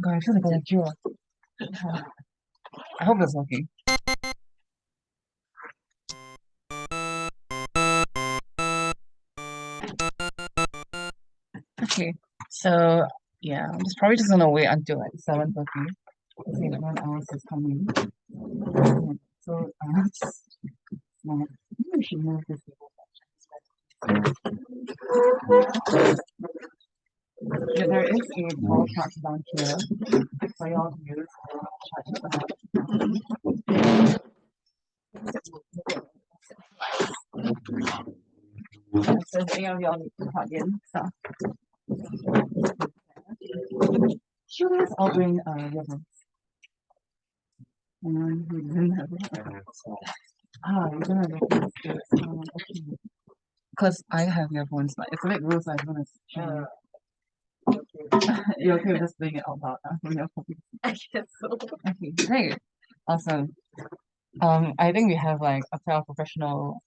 God, I feel like a lecturer. I hope it's working. Okay, so yeah, I'm just probably just gonna wait until like 7:30. See if anyone else is coming. So maybe we should move this table. Yeah, there is a ball charge down here for y'all to use. So if any of y'all need to plug in stuff, sure, I'll bring earphones. And we didn't have it. Ah, you don't have earphones. Okay. Because I have earphones, but it's a bit rude, so I don't want to share. You're okay with just doing it out loud from your phone? I guess so. Okay, great. Awesome. I think we have like a pair of professional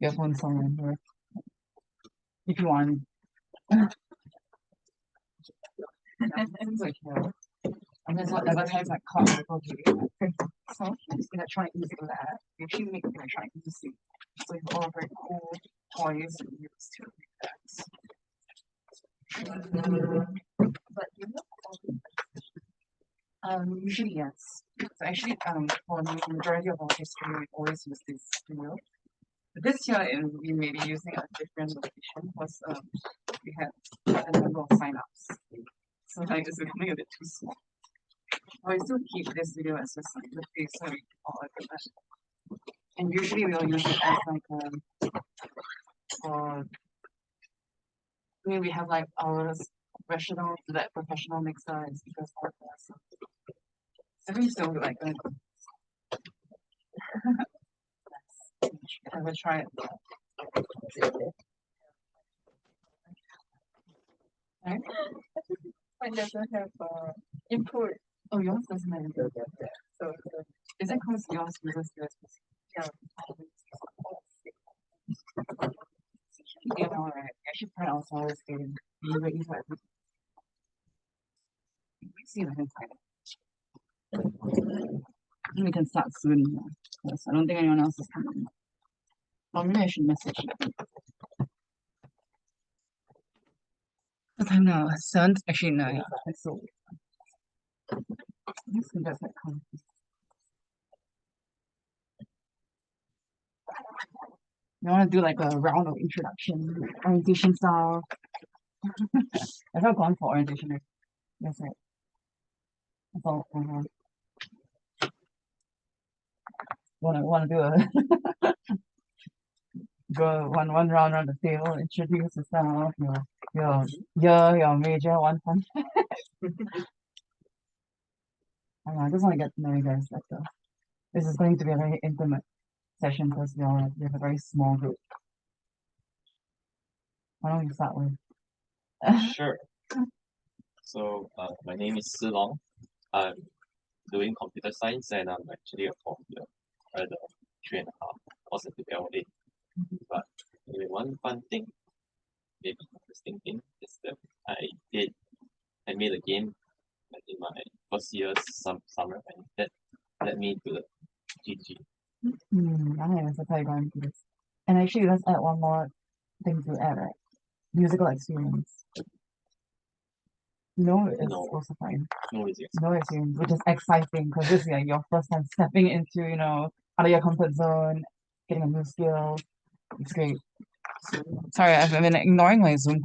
earphones somewhere here. If you want. Seems like and there's what advertise like cars okay. So electronic music lab. We actually make electronic music. So it's all very cool toys we use to make that. But you know, usually yes. So actually, for the majority of our history, we always use this studio. But this year, we may be using a different location because we had quite a number of sign-ups. So like it's becoming a bit too small. But we still keep this video as just like the place where we all like that. And usually we'll use it as like for I mean we have like our professional that professional mixer and speakers for us. So we still like have a try it. Right? Mine doesn't have input. Oh, yours doesn't have input. So is it because yours uses USB-C? Yeah. You know, right? I should print out all this game. You ready for it? We see if I can find it. We can start soon. Because I don't think anyone else is coming. Or maybe I should message you. What time now? 7? Actually, no, yeah. It's so I guess we just like come. You want to do like a round of introduction, orientation style? I've not gone for orientation. That's right. That's all. Want to do a go one round around the table, introduce yourself, your major, one punch. I just want to get to know you guys better. This is going to be a very intimate session because we have a very small group. Why don't you start with? Sure. So my name is Silong. I'm doing computer science and I'm actually a fourth year at the 3.5 positive LA. But anyway, one fun thing, maybe interesting thing, is that I made a game like, in my first year summer and that led me to the GG. Nice. That's how you going into this. And actually, let's add one more thing to add, right? Musical experience. No, it's No. also fine. No easy. No experience, which is exciting because this is like your first time stepping into, out of your comfort zone, getting a new skill. It's great. Sorry, I've been ignoring my Zoom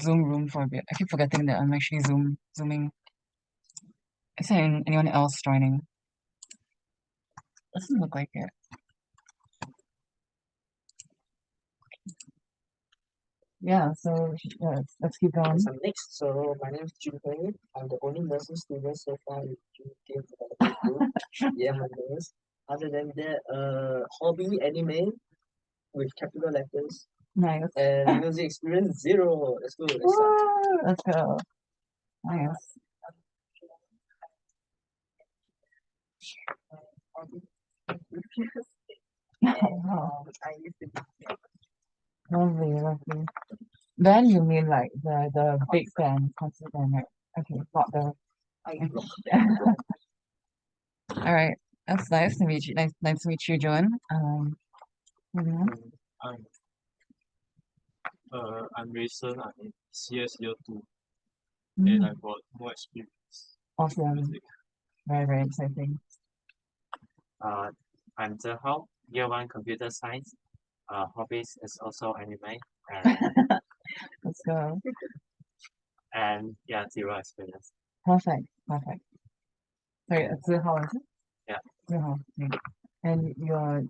room for a bit. I keep forgetting that I'm actually zooming. Is there anyone else joining? Doesn't look like it. Yeah, so let's keep going. So next, so my name is Junpei. I'm the only nursing student so far in game development group. Yeah, I'm a nurse. Other than that, hobby anime with capital letters. Nice. And music experience 0. Let's go. Let's go. Nice. Lovely. Then you mean like the big band, concert band, right? Okay, not the All right, that's nice to meet you. Nice to meet you, Joan. Moving on. I'm I'm Rayson. I'm in CS year 2 and I've got more experience in Awesome, music. very exciting. I'm Zhehao, year 1 computer science. Hobbies is also anime and, Let's go. and yeah, zero experience. Perfect. Sorry, Zihao, is it? Yeah. Zihao. Okay. And your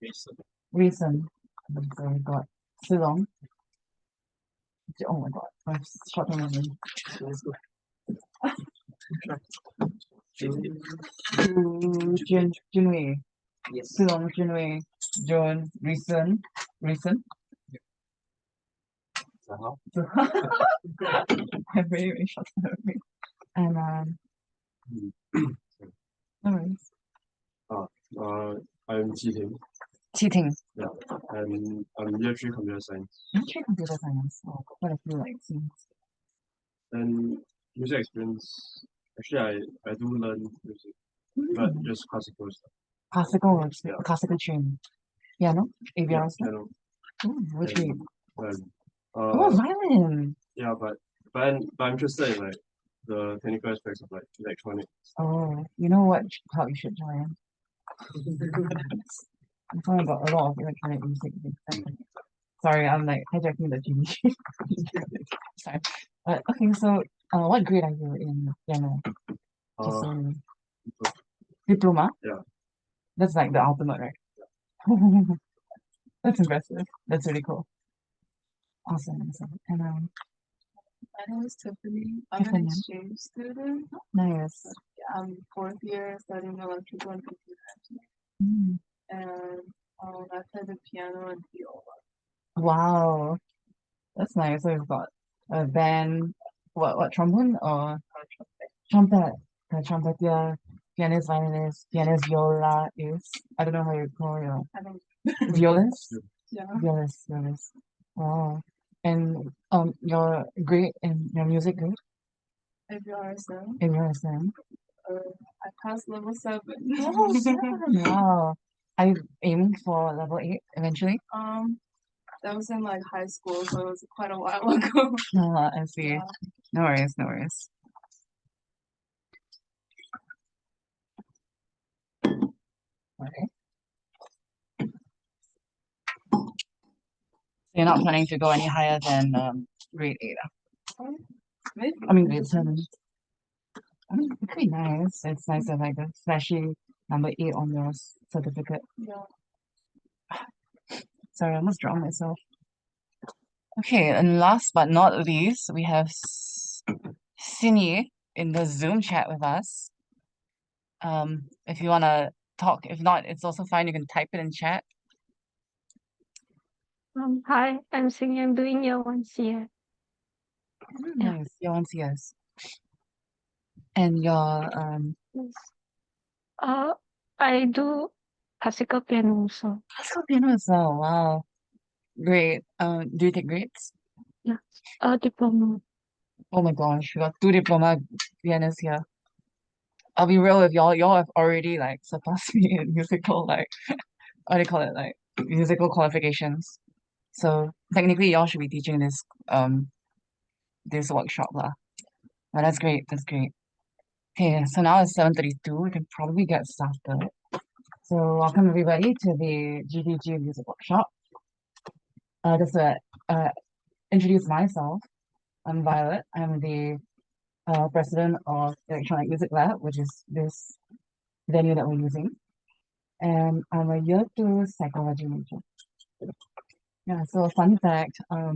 Rayson. reason. So we got Silong. Oh my god, I'm short on memory. Junwei. Yes. Silong, Junwei, Joan, Reason. So I'm very short on memory. And no worries. I'm Qi Cheating. Yeah, and I'm year 3 computer science. Actually, computer science. Oh, quite a few like scenes. And music experience. Actually, I do learn music, but just classical stuff. Classical, Yeah. classical tune. Piano, ABR Yeah, stuff. piano, Ooh, which and way? violin. Oh, violin. Yeah, but I'm interested in like the technical aspects of like electronics. Oh, you know what club you should join? I'm talking about a lot of electronic music. Sorry, I'm like hijacking the TV. Sorry. But okay, so what grade are you in piano? Just Uh, so you- diploma? Yeah. That's like the ultimate, right? That's impressive. That's really cool. Awesome. And My name is Tiffany. I'm an Tiffany. exchange student. nice. I'm 4th year studying electrical and computer Mm. engineering. And I play the piano and viola. Wow. That's nice. So we've got a band, what trombone or trumpet? The trumpeter, pianist, violinist, pianist, viola is. I don't know how you call your I think, violist. yeah, Violist. Wow. And your grade in your music grade if you are so. in your SM. I passed level 7. Level 7. Wow. Are you aiming for level 8 eventually? That was in like high school, so it was quite a while ago. I see. Yeah. No worries. Okay. So you're not planning to go any higher than grade 8? Maybe. I mean grade 7. I mean, it could be nice. It's nice to have like a flashy number 8 on your certificate. Yeah. Sorry, I almost drowned myself. Okay, and last but not least, we have Sini in the Zoom chat with us. If you wanna talk, if not, it's also fine. You can type it in chat. Hi, I'm Singh. I'm doing year 1 CS. Yeah. Nice. Your one CS. And your Yes. I do classical piano also. classical piano as well. Wow. Great. Do you take grades? Diploma. Oh my gosh, we got 2 diploma pianists here. I'll be real with y'all. Y'all have already like surpassed me in musical like what do you call it? Like musical qualifications. So technically y'all should be teaching this workshop lah. But that's great. Okay, so now it's 7:32. We can probably get started. So welcome everybody to the GDG music workshop. Just to introduce myself, I'm Violet. I'm the president of Electronic Music Lab, which is this venue that we're using. And I'm a year 2 psychology major. Yeah, so a fun fact, I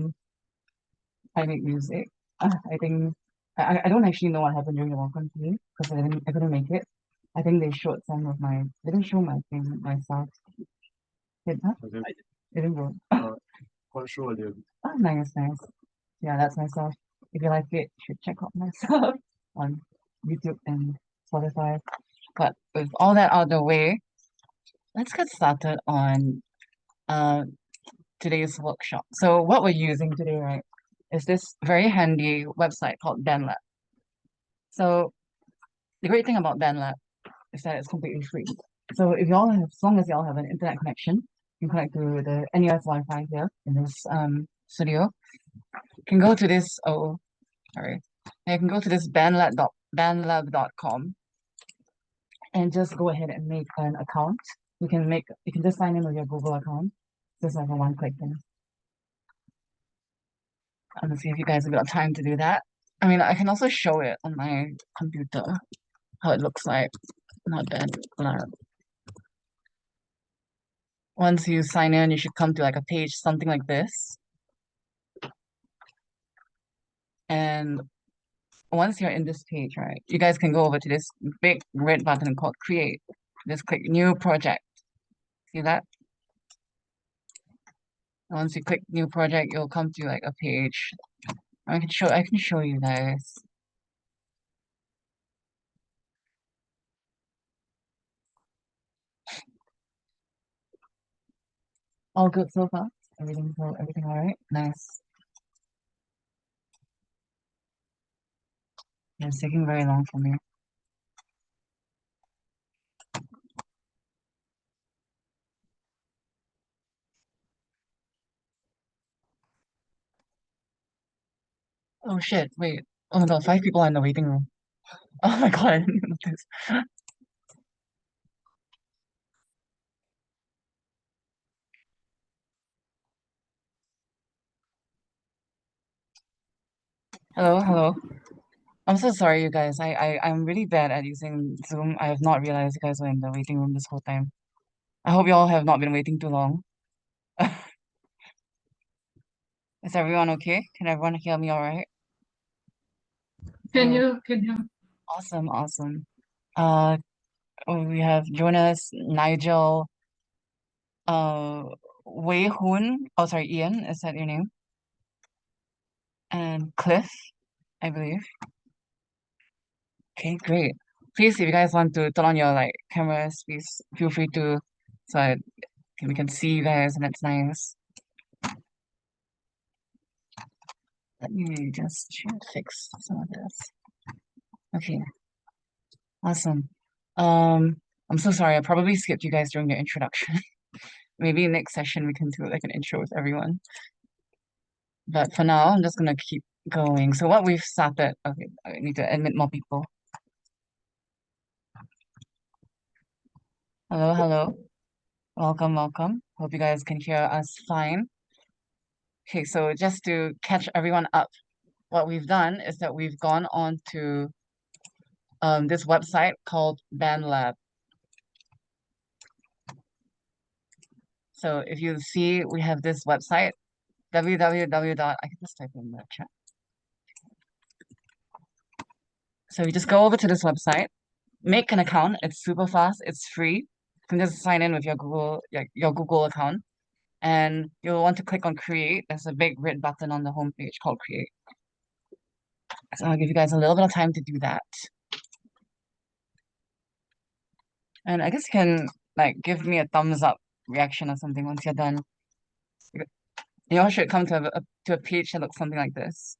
make music. I think I don't actually know what happened during the welcome to me because I couldn't make it. I think they showed they didn't show my thing myself. Huh? Okay. They didn't go. Quite sure they Oh, nice. Yeah, that's myself. If you like it, you should check out my stuff on YouTube and Spotify. But with all that out of the way, let's get started on today's workshop. So what we're using today, right, is this very handy website called BandLab. So the great thing about BandLab is that it's completely free. So if y'all have, as long as y'all have an internet connection, you can connect to the NES Wi-Fi here in this studio. You can go to this, oh, sorry. You can go to this bandlab.com and just go ahead and make an account. You can just sign in with your Google account. Just like a one-click thing. I'm gonna see if you guys have got time to do that. I mean, I can also show it on my computer, how it looks like. Not bad. Once you sign in, you should come to like a page, something like this. And once you're in this page, right, you guys can go over to this big red button called Create. Just click New Project. See that? Once you click New Project, you'll come to like a page. I can show you guys. All good so far? Everything all right? Nice. Yeah, it's taking very long for me. Oh shit, wait. Oh my god, 5 people are in the waiting room. Oh my god, I didn't notice. Hello. I'm so sorry, you guys. I'm really bad at using Zoom. I have not realized you guys were in the waiting room this whole time. I hope you all have not been waiting too long. Is everyone okay? Can everyone hear me all right? Can you? Awesome. Uh, we have Jonas, Nigel, uh, Wei Hun. Oh, sorry, Ian. Is that your name? And Cliff, I believe. Okay, great. Please, if you guys want to turn on your like cameras, please feel free to, so we can see you guys, and it's nice. Let me just try to fix some of this. Okay, awesome. I'm so sorry. I probably skipped you guys during the introduction. Maybe next session we can do like an intro with everyone. But for now, I'm just gonna keep going. So what we've started, okay, I need to admit more people. Hello. Welcome. Hope you guys can hear us fine. Okay, so just to catch everyone up, what we've done is that we've gone on to this website called BandLab. So if you see, we have this website, www. I can just type in the chat. So you just go over to this website, make an account. It's super fast. It's free. You can just sign in with your Google account, and you'll want to click on Create. There's a big red button on the homepage called Create. So I'll give you guys a little bit of time to do that. And I guess you can like give me a thumbs up reaction or something once you're done. You all should come to a page that looks something like this.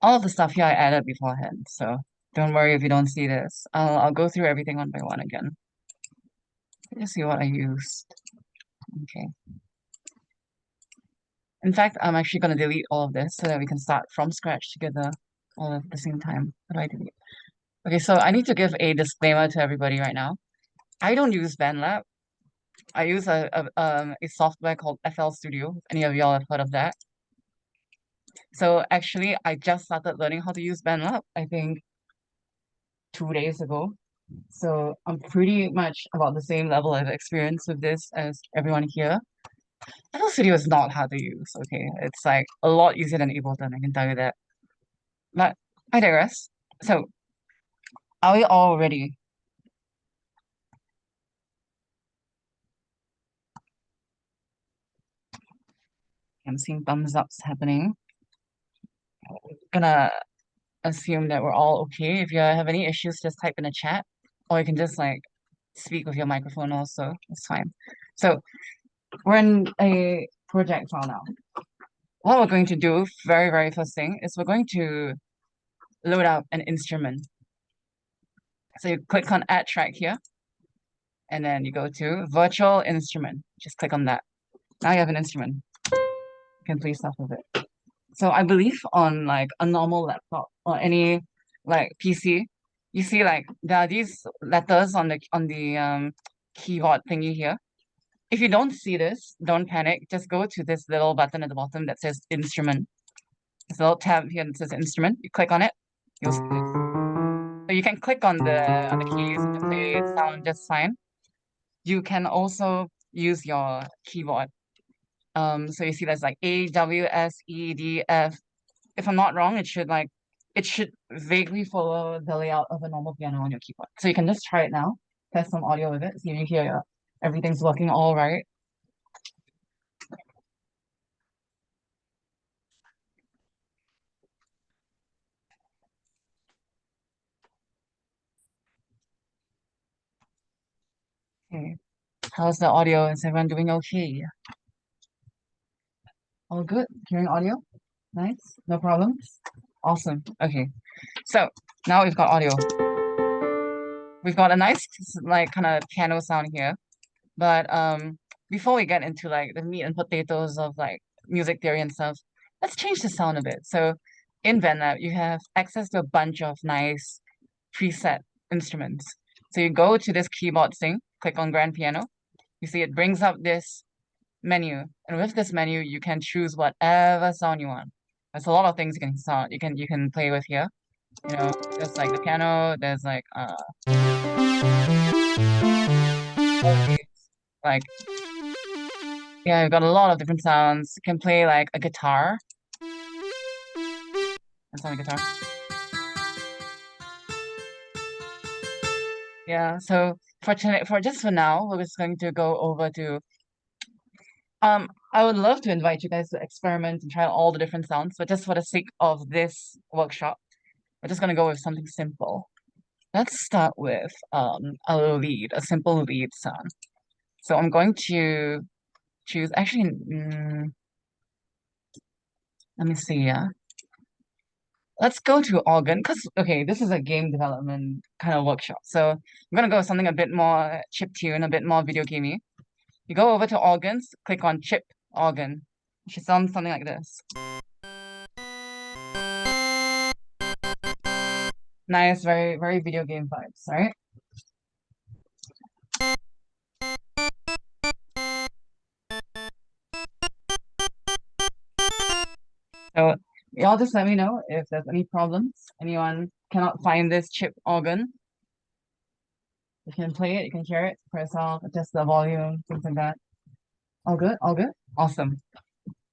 All of the stuff here I added beforehand, so don't worry if you don't see this. I'll go through everything one by one again. Let's see what I used. Okay. In fact, I'm actually gonna delete all of this so that we can start from scratch together all at the same time. What do I delete? Okay, so I need to give a disclaimer to everybody right now. I don't use BandLab. I use a software called FL Studio. If any of y'all have heard of that? So actually, I just started learning how to use BandLab, I think 2 days ago. So I'm pretty much about the same level of experience with this as everyone here. FL Studio is not hard to use, okay? It's like a lot easier than Ableton, I can tell you that. But I digress. So, are we all ready? I'm seeing thumbs ups happening. Gonna assume that we're all okay. If you have any issues, just type in the chat, or you can just like speak with your microphone also. It's fine. So we're in a project file now. What we're going to do, very first thing, is we're going to load up an instrument. So you click on Add Track here, and then you go to Virtual Instrument. Just click on that. Now you have an instrument. You can play stuff with it. So I believe on like a normal laptop or any like PC, you see like there are these letters on the keyboard thingy here. If you don't see this, don't panic. Just go to this little button at the bottom that says Instrument. This little tab here that says Instrument. You click on it, you'll see this. So you can click on the keys to play sound just fine. You can also use your keyboard. So you see there's like A, W, S, E, D, F. If I'm not wrong, it should vaguely follow the layout of a normal piano on your keyboard. So you can just try it now. Test some audio with it. See if you hear everything's working all right. Okay. How's the audio? Is everyone doing okay? All good? Hearing audio? Nice? No problems? Awesome. Okay. So now we've got audio. We've got a nice like kind of piano sound here. But before we get into like the meat and potatoes of like music theory and stuff, let's change the sound a bit. So in BandLab, you have access to a bunch of nice preset instruments. So you go to this keyboard thing, click on Grand Piano. You see it brings up this menu, and with this menu, you can choose whatever sound you want. There's a lot of things you can play with here. You know, there's like the piano, there's like yeah, you've got a lot of different sounds. You can play like a guitar. That's not a guitar. Yeah, so for now, we're just going to go over to I would love to invite you guys to experiment and try all the different sounds, but just for the sake of this workshop, we're just gonna go with something simple. Let's start with a simple lead sound. So I'm going to choose actually let me see, yeah. Let's go to organ because okay, this is a game development kind of workshop. So I'm gonna go with something a bit more chiptune, a bit more video gamey. You go over to organs, click on chip organ. It should sound something like this. Nice, very video game vibes, right? So y'all just let me know if there's any problems. Anyone cannot find this chip organ. You can play it, you can hear it, press off, adjust the volume, things like that. All good? All good? Awesome.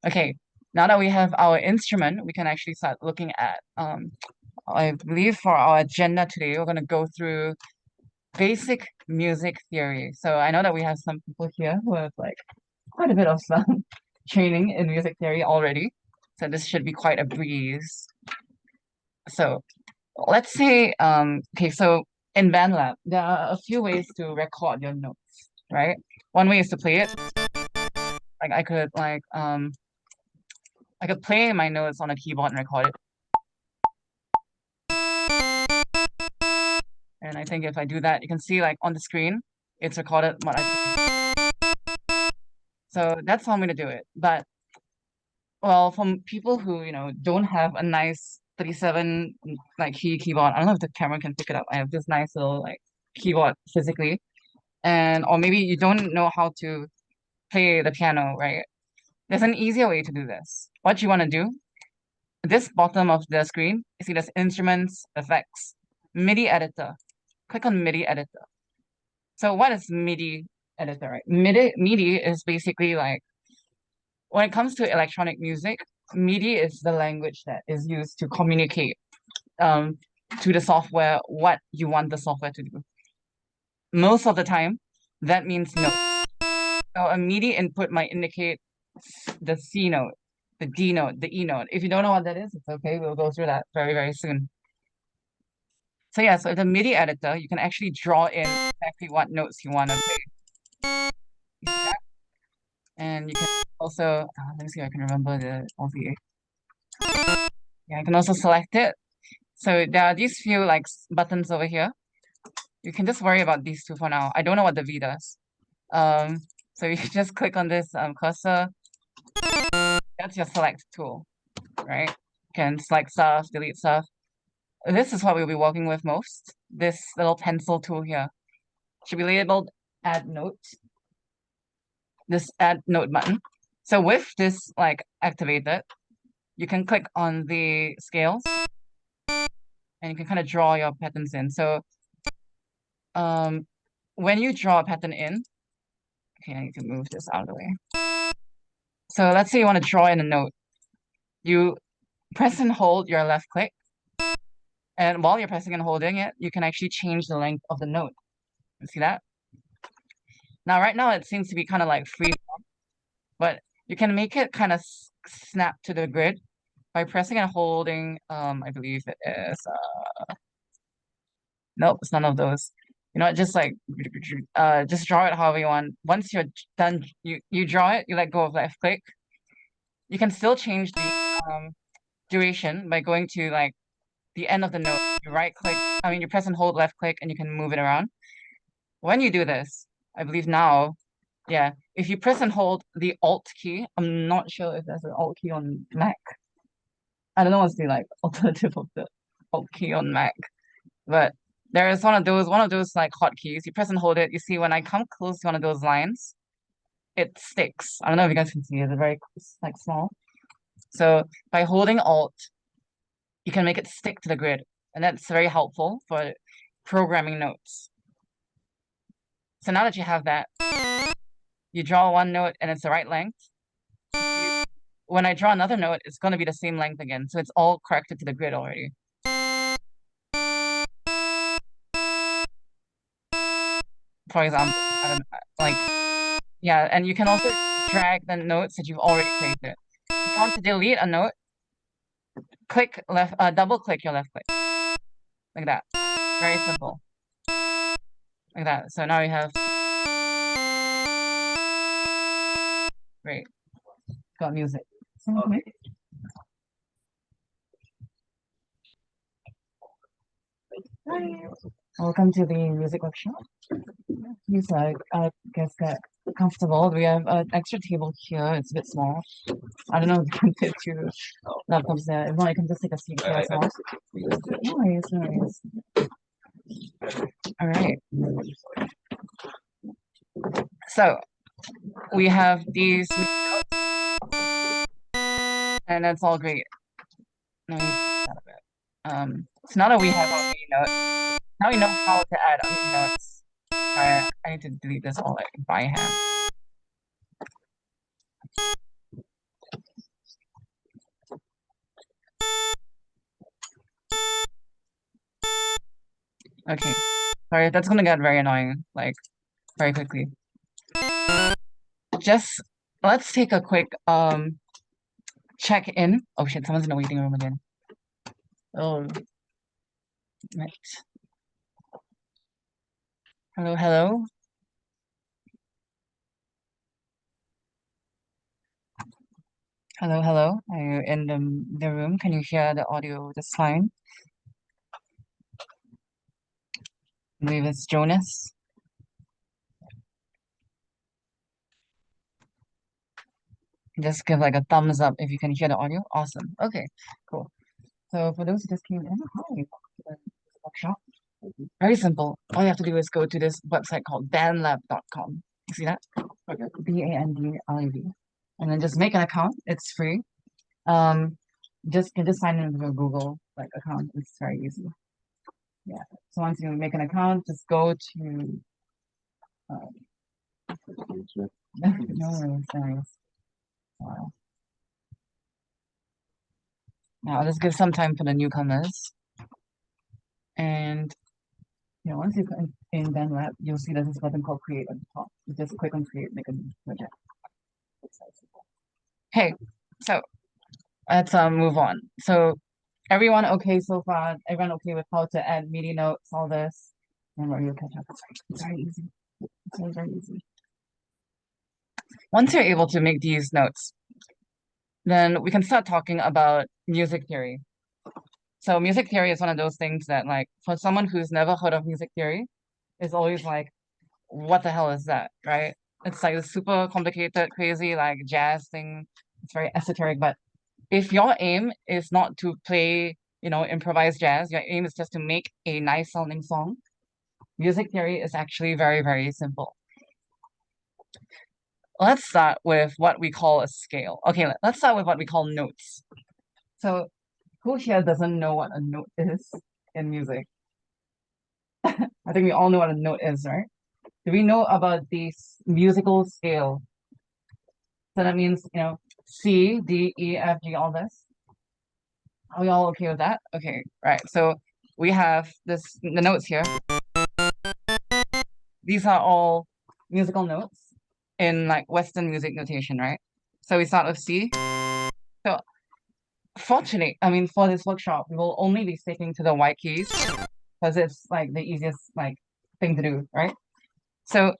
Okay, now that we have our instrument, we can actually start looking at I believe for our agenda today, we're gonna go through basic music theory. So I know that we have some people here who have like quite a bit of training in music theory already. So this should be quite a breeze. So let's say, okay, so in BandLab, there are a few ways to record your notes, right? One way is to play it. Like I could play my notes on a keyboard and record it. And I think if I do that, you can see like on the screen, it's recorded what I play. So that's how I'm gonna do it. But well, from people who, you know, don't have a nice 37 like keyboard, I don't know if the camera can pick it up. I have this nice little like keyboard physically. And or maybe you don't know how to play the piano, right? There's an easier way to do this. What you want to do, this bottom of the screen, you see there's instruments, effects, MIDI editor. Click on MIDI editor. So what is MIDI editor, right? MIDI is basically like when it comes to electronic music, MIDI is the language that is used to communicate to the software what you want the software to do. Most of the time, that means note. So a MIDI input might indicate the C note, the D note, the E note. If you don't know what that is, it's okay. We'll go through that very soon. So yeah, so the MIDI editor, you can actually draw in exactly what notes you want to play. And you can also, let me see if I can remember all the, yeah, you can also select it. So there are these few like buttons over here. You can just worry about these two for now. I don't know what the V does. So you can just click on this cursor. That's your select tool, right? You can select stuff, delete stuff. This is what we'll be working with most. This little pencil tool here should be labeled add note. This add note button. So with this like activated, you can click on the scales and you can kind of draw your patterns in. So when you draw a pattern in, okay, you can move this out of the way. So let's say you want to draw in a note. You press and hold your left click. And while you're pressing and holding it, you can actually change the length of the note. You see that? Now, right now, it seems to be kind of like free, but you can make it kind of snap to the grid by pressing and holding. I believe it is. Nope, it's none of those. You know, just like just draw it however you want. Once you're done, you draw it. You let go of left click. You can still change the duration by going to like the end of the note. You right click. I mean, you press and hold left click, and you can move it around. When you do this, I believe now, yeah, if you press and hold the Alt key, I'm not sure if there's an Alt key on Mac. I don't know what's the like alternative of the Alt key on Mac, but there is one of those like hotkeys. You press and hold it. You see when I come close to one of those lines, it sticks. I don't know if you guys can see it. It's very like small. So by holding Alt, you can make it stick to the grid, and that's very helpful for programming notes. So now that you have that, you draw one note and it's the right length. When I draw another note, it's going to be the same length again. So it's all corrected to the grid already. For example, I don't know, like, yeah, and you can also drag the notes that you've already created. If you want to delete a note, click left, double click your left click. Like that. Very simple. Like that. So now we have, great, got music. Okay. Hi. Welcome to the music workshop. Please, I guess get comfortable. We have an extra table here. It's a bit small. I don't know if you can fit two laptops there. If not, you can just take a seat here as well. Nice, nice. All right. So we have these notes, and that's all great. No, so now that we have our main note, now we know how to add our main notes. I need to delete this all like by hand. Okay, sorry, that's gonna get very annoying, like, very quickly. Just, let's take a quick, check in. Oh shit, someone's in the waiting room again. Oh, right. Hello, hello. Hello, hello. Are you in the room? Can you hear the audio just fine? I believe it's Jonas. Just give like a thumbs up if you can hear the audio. Awesome. Okay, cool. So for those who just came in, hi, welcome to the workshop. Very simple. All you have to do is go to this website called bandlab.com. You see that? Okay. BANDLAB. And then just make an account. It's free. Just sign in with your Google like account. It's very easy. Yeah. So once you make an account, just go to no worries, thanks. Wow. Now let's give some time for the newcomers. And once you click in BandLab, you'll see there's this button called Create at the top. You just click on Create, make a new project. Okay, so let's move on. So everyone okay so far? Everyone okay with how to add MIDI notes, all this? Remember, you'll catch up. It's very easy. It's very easy. Once you're able to make these notes, then we can start talking about music theory. So music theory is one of those things that, like, for someone who's never heard of music theory, is always like, what the hell is that, right? It's like a super complicated, crazy, like jazz thing. It's very esoteric. But if your aim is not to play, improvised jazz, your aim is just to make a nice sounding song, music theory is actually very, very simple. Let's start with what we call a scale. Okay, let's start with what we call notes. So who here doesn't know what a note is in music? I think we all know what a note is, right? Do we know about this musical scale? So that means, C, D, E, F, G, all this. Are we all okay with that? Okay, right. So we have the notes here. These are all musical notes in like Western music notation, right? So we start with C. So fortunately, I mean, for this workshop, we will only be sticking to the white keys because it's like the easiest like thing to do, right? So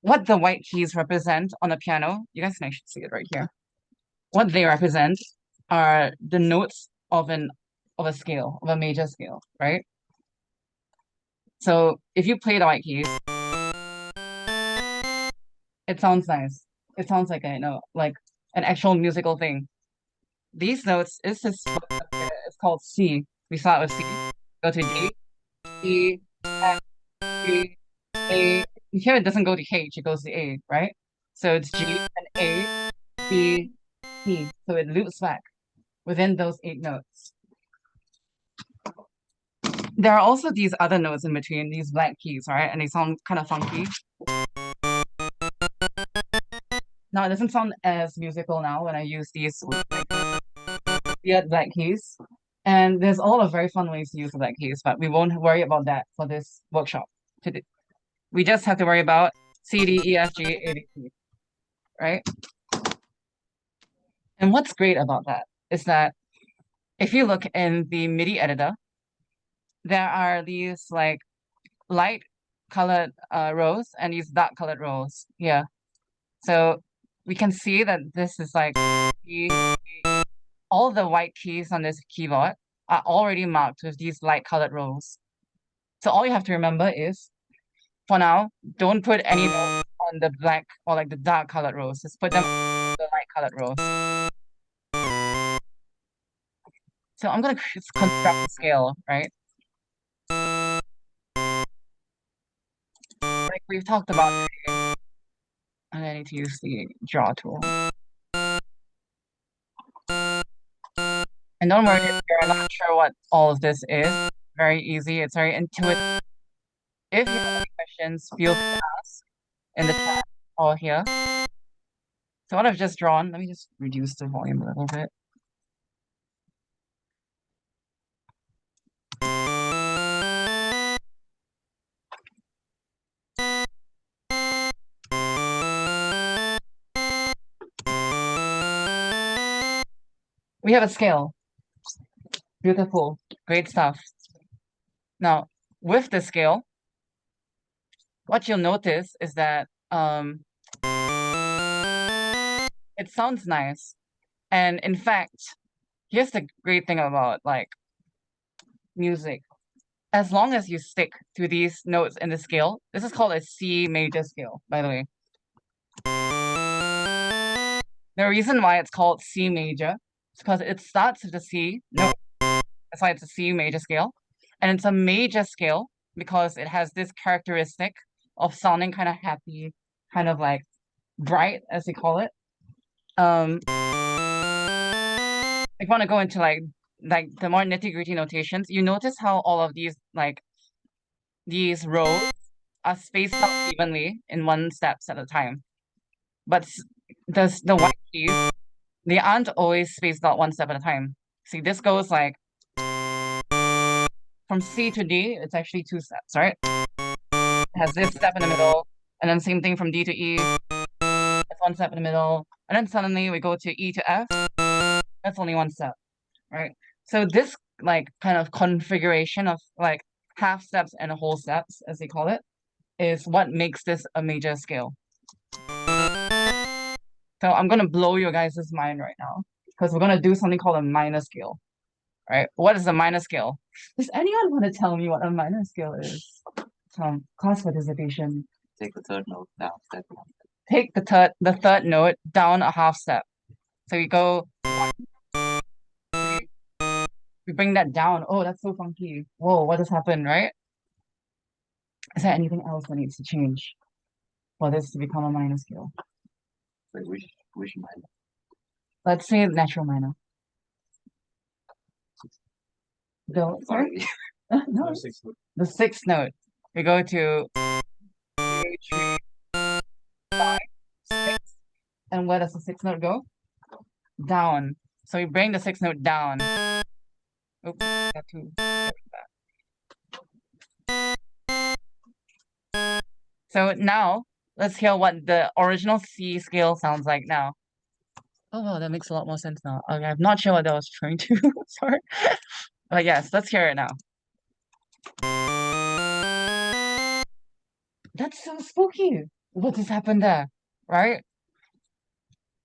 what the white keys represent on a piano, you guys can actually see it right here. What they represent are the notes of a scale, of a major scale, right? So if you play the white keys, it sounds nice. It sounds like like an actual musical thing. These notes is this it's called C. We start with C, go to D, E, F, G, A. Here it doesn't go to H, it goes to A, right? So it's G and A, B, E. So it loops back within those 8 notes. There are also these other notes in between, these black keys, right? And they sound kind of funky. Now it doesn't sound as musical now when I use these weird black keys. And there's a lot of very fun ways to use the black keys, but we won't worry about that for this workshop today. We just have to worry about C, D, E, F, G, A, B, C, right? And what's great about that is that if you look in the MIDI editor, there are these like light colored rows and these dark colored rows here. So we can see that this is like all the white keys on this keyboard are already marked with these light colored rows. So all you have to remember is, for now, don't put any notes on the black or like the dark colored rows. Just put them on the light colored rows. So I'm gonna construct a scale, right? Like we've talked about today. I need to use the draw tool. And don't worry if you're not sure what all of this is. Very easy. It's very intuitive. If you have any questions, feel free to ask in the chat or here. So what I've just drawn, let me just reduce the volume a little bit. We have a scale. Beautiful. Great stuff. Now, with the scale, what you'll notice is that it sounds nice. And in fact, here's the great thing about like music. As long as you stick to these notes in the scale, this is called a C major scale, by the way. The reason why it's called C major is because it starts with the C note. That's why it's a C major scale. And it's a major scale because it has this characteristic of sounding kind of happy, kind of like bright, as they call it. If you want to go into like the more nitty-gritty notations, you notice how all of these these rows are spaced out evenly in 1 steps at a time. But the white keys, they aren't always spaced out 1 step at a time. See, this goes like from C to D, it's actually 2 steps, right? It has this step in the middle, and then same thing from D to E, that's 1 step in the middle, and then suddenly we go to E to F, that's only 1 step, right? So this like kind of configuration of like half steps and whole steps, as they call it, is what makes this a major scale. So I'm gonna blow your guys' mind right now because we're gonna do something called a minor scale. Right? What is a minor scale? Does anyone want to tell me what a minor scale is? Class participation. Take the third note down. Step one. Take the third note down a half step. So you go one, three, we bring that down. Oh, that's so funky. Whoa, what just happened, right? Is there anything else that needs to change for this to become a minor scale? Wait, which minor? Let's say natural minor. Sorry? Sorry. No, the sixth note. We go to 2, 3, 5, 6. And where does the sixth note go? Down. So we bring the sixth note down. Oops, got to get that. So now let's hear what the original C scale sounds like now. Oh wow, that makes a lot more sense now. Okay, I'm not sure what I was trying to. Sorry. But yes, let's hear it now. That's so spooky. What just happened there? Right?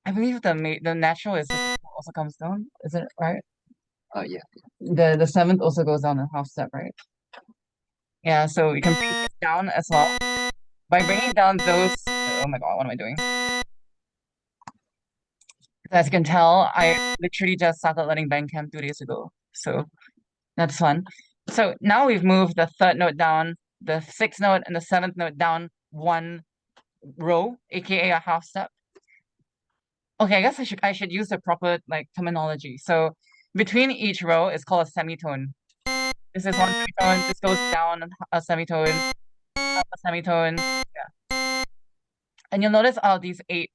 I believe the natural is also comes down. Is it right? Yeah. The seventh also goes down a half step, right? Yeah, so you can bring it down as well. By bringing down those, oh my god, what am I doing? As you can tell, I literally just started learning Bandcamp 2 days ago, so that's fun. So now we've moved the third note down, the sixth note and the seventh note down one row, aka a half step. Okay, I guess I should use the proper like terminology. So between each row is called a semitone. This is one semitone. This goes down a semitone, up a semitone. Yeah. And you'll notice all these 8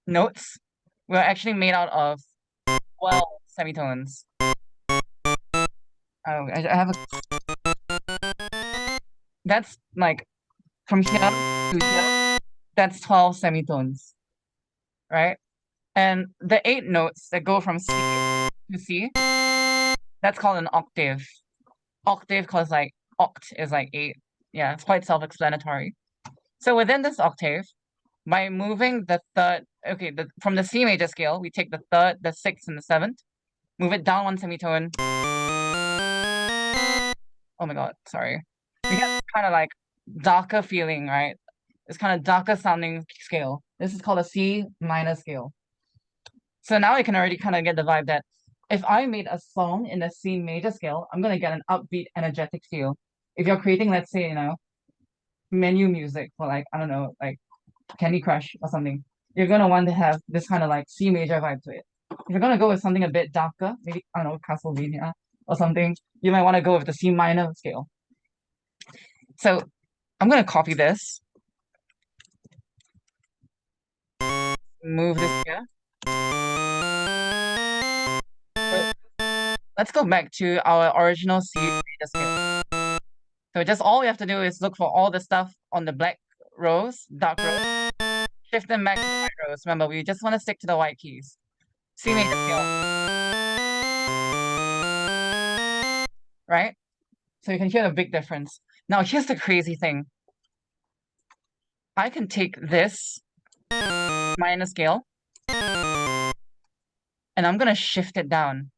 notes were actually made out of 12 semitones. Oh, I have that's like from here to here, that's 12 semitones, right? And the 8 notes that go from C to C, that's called an octave. Octave cause like oct is like 8. Yeah, it's quite self-explanatory. So within this octave, by moving the third, okay, from the C major scale, we take the third, the sixth, and the seventh, move it down one semitone. Oh my god, sorry. We get kind of like darker feeling, right? It's kind of darker sounding scale. This is called a C minor scale. So now I can already kind of get the vibe that if I made a song in the C major scale, I'm gonna get an upbeat, energetic feel. If you're creating, let's say, menu music for like, I don't know, like Candy Crush or something, you're gonna want to have this kind of like C major vibe to it. If you're gonna go with something a bit darker, maybe, I don't know, Castlevania or something, you might want to go with the C minor scale. So I'm gonna copy this, move this here. Let's go back to our original C major scale. So just all we have to do is look for all the stuff on the black rows, dark rows, shift them back to the white rows. Remember, we just want to stick to the white keys. C major scale. Right? So you can hear the big difference. Now here's the crazy thing. I can take this minor scale and I'm gonna shift it down.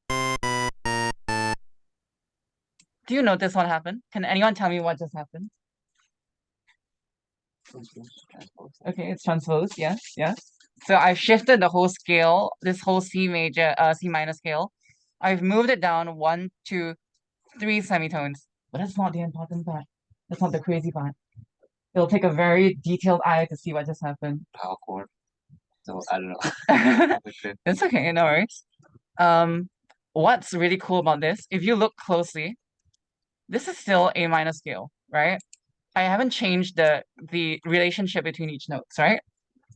Do you notice what happened? Can anyone tell me what just happened? Okay, it's transposed, yes, yes. So I've shifted the whole scale, this whole C minor scale. I've moved it down 1, 2, 3 semitones. But that's not the important part. That's not the crazy part. It'll take a very detailed eye to see what just happened. Power chord. So I don't know. It's okay, no worries. What's really cool about this, if you look closely, this is still A minor scale, right? I haven't changed the relationship between each notes, right?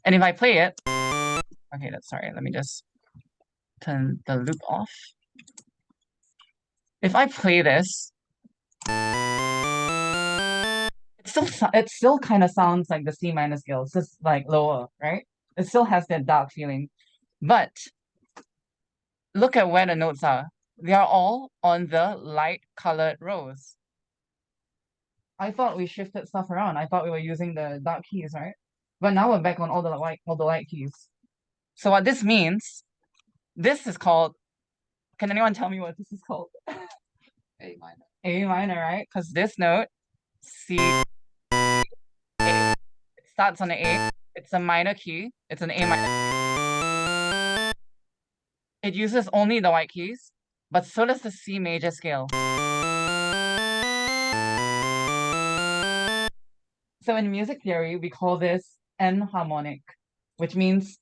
And if I play it, okay, sorry, let me just turn the loop off. If I play this, it still kind of sounds like the C minor scale. It's just like lower, right? It still has that dark feeling. But look at where the notes are. They are all on the light colored rows. I thought we shifted stuff around. I thought we were using the dark keys, right? But now we're back on all the light keys. So what this means, this is called, can anyone tell me what this is called? A minor. A minor, right? Because this note, C, A, it starts on an A. It's a minor key. It's an A minor. It uses only the white keys, but so does the C major scale. So in music theory, we call this enharmonic, which means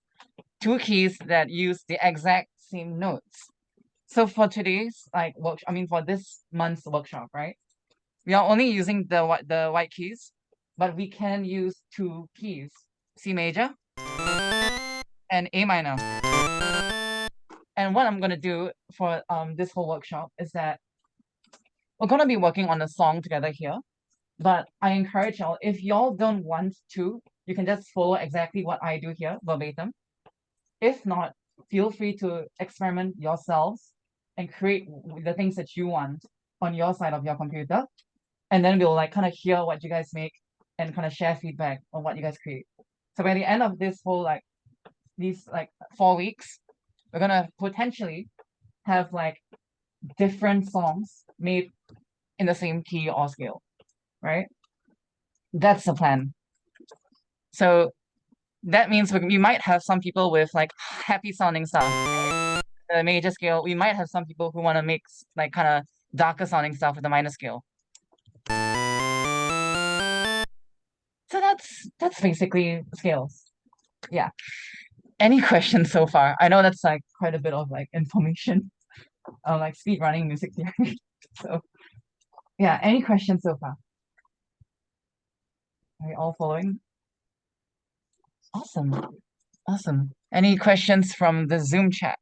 two keys that use the exact same notes. So for today's for this month's workshop, right? We are only using the white keys, but we can use two keys, C major and A minor. And what I'm gonna do for this whole workshop is that we're gonna be working on a song together here. But I encourage y'all, if y'all don't want to, you can just follow exactly what I do here, verbatim. If not, feel free to experiment yourselves and create the things that you want on your side of your computer. And then we'll kind of hear what you guys make and kind of share feedback on what you guys create. So by the end of this whole these 4 weeks, we're gonna potentially have different songs made in the same key or scale, right? That's the plan. So that means we might have some people with happy sounding stuff, right? The major scale. We might have some people who want to make kind of darker sounding stuff with the minor scale. So that's basically scales. Yeah. Any questions so far? I know that's quite a bit of information on speed running music theory. So yeah, any questions so far? Are we all following? Awesome. Awesome. Any questions from the Zoom chat?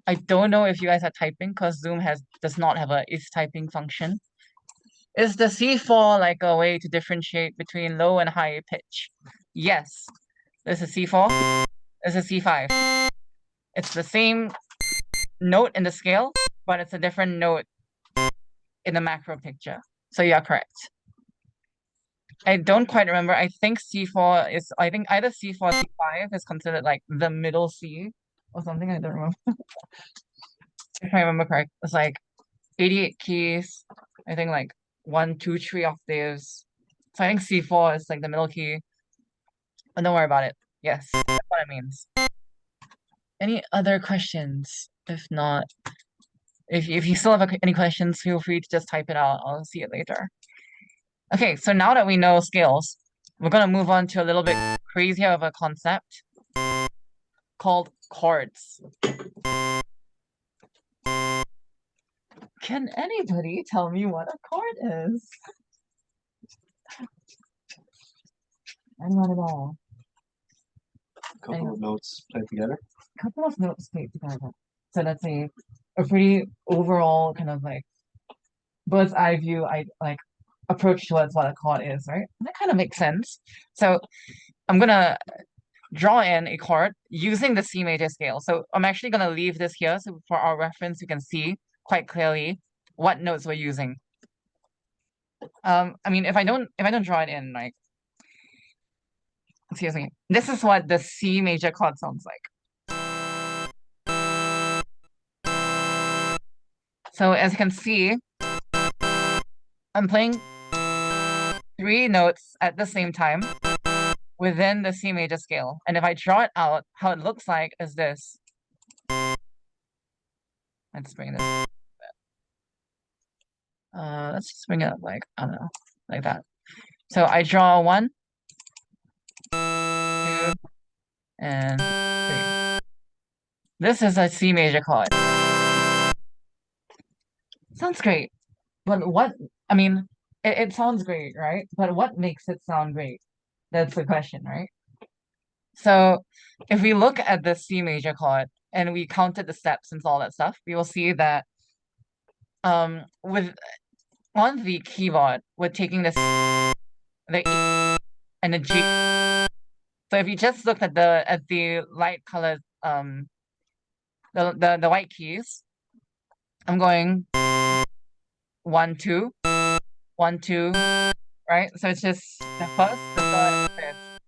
I don't know if you guys are typing because Zoom does not have a is typing function. Is the C4 a way to differentiate between low and high pitch? Yes. This is C4. This is C5. It's the same note in the scale, but it's a different note in the macro picture. So you are correct. I don't quite remember. I think C4 is, I think either C4 or C5 is considered the middle C or something. I don't remember. If I remember correct, it's 88 keys. I think 1, 2, 3 octaves. So I think C4 is the middle key. But don't worry about it. Yes, that's what it means. Any other questions? If not, if you still have any questions, feel free to just type it out. I'll see it later. Okay, so now that we know scales, we're gonna move on to a little bit crazier of a concept called chords. Can anybody tell me what a chord is? Anyone at all? Couple of notes played together. Couple of notes played together. So that's a pretty overall kind of bird's eye view approach towards what a chord is, right? And that kind of makes sense. So I'm gonna draw in a chord using the C major scale. So I'm actually gonna leave this here so for our reference you can see quite clearly what notes we're using. I mean if I don't draw it in excuse me, this is what the C major chord sounds like. So as you can see, I'm playing 3 notes at the same time within the C major scale. And if I draw it out, how it looks like is this. Let's bring this. Let's just bring it up I don't know, like that. So I draw 1, 2, and 3. This is a C major chord. Sounds great. But what, I mean, it sounds great, right? But what makes it sound great? That's the question, right? So if we look at the C major chord and we counted the steps and all that stuff, we will see that with on the keyboard, we're taking this the E and the G. So if you just look at the light colored the white keys, I'm going 1, 2, 1, 2, right? So it's just the first, the third, and the fifth.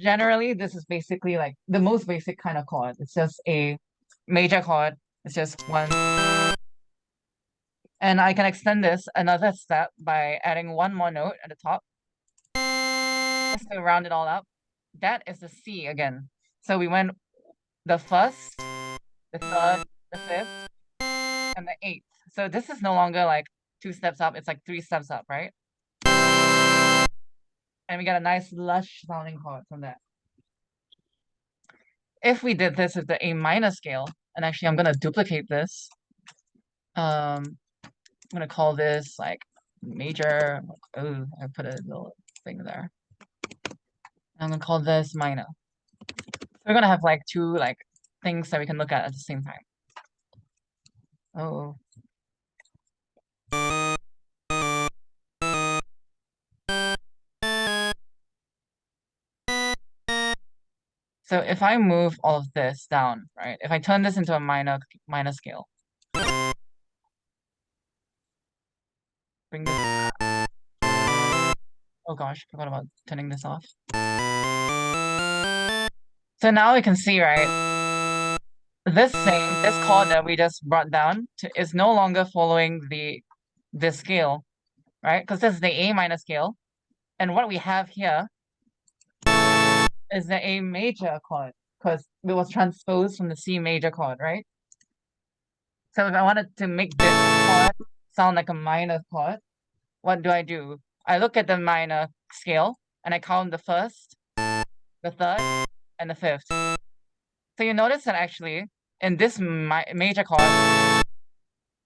generally this is basically like the most basic kind of chord. It's just a major chord. It's just one. And I can extend this another step by adding one more note at the top. Just to round it all up. That is the C again. So we went the first, the third, the fifth, and the eighth. So this is no longer like 2 steps up, it's like 3 steps up, right? And we get a nice lush sounding chord from that. If we did this with the A minor scale, and actually I'm gonna duplicate this. I'm gonna call this like major. Oh, I put a little thing there. I'm gonna call this minor. So we're gonna have like 2 like things that we can look at the same time. Oh. So if I move all of this down, right? If I turn this into a minor scale, bring this. Oh gosh, forgot about turning this off. So now we can see, right? This chord that we just brought down is no longer following this scale, right? Because this is the A minor scale, and what we have here is the A major chord, because it was transposed from the C major chord, right? So if I wanted to make this chord sound like a minor chord, what do? I look at the minor scale and I count the first, the third, and the fifth. So you notice that actually in this major chord,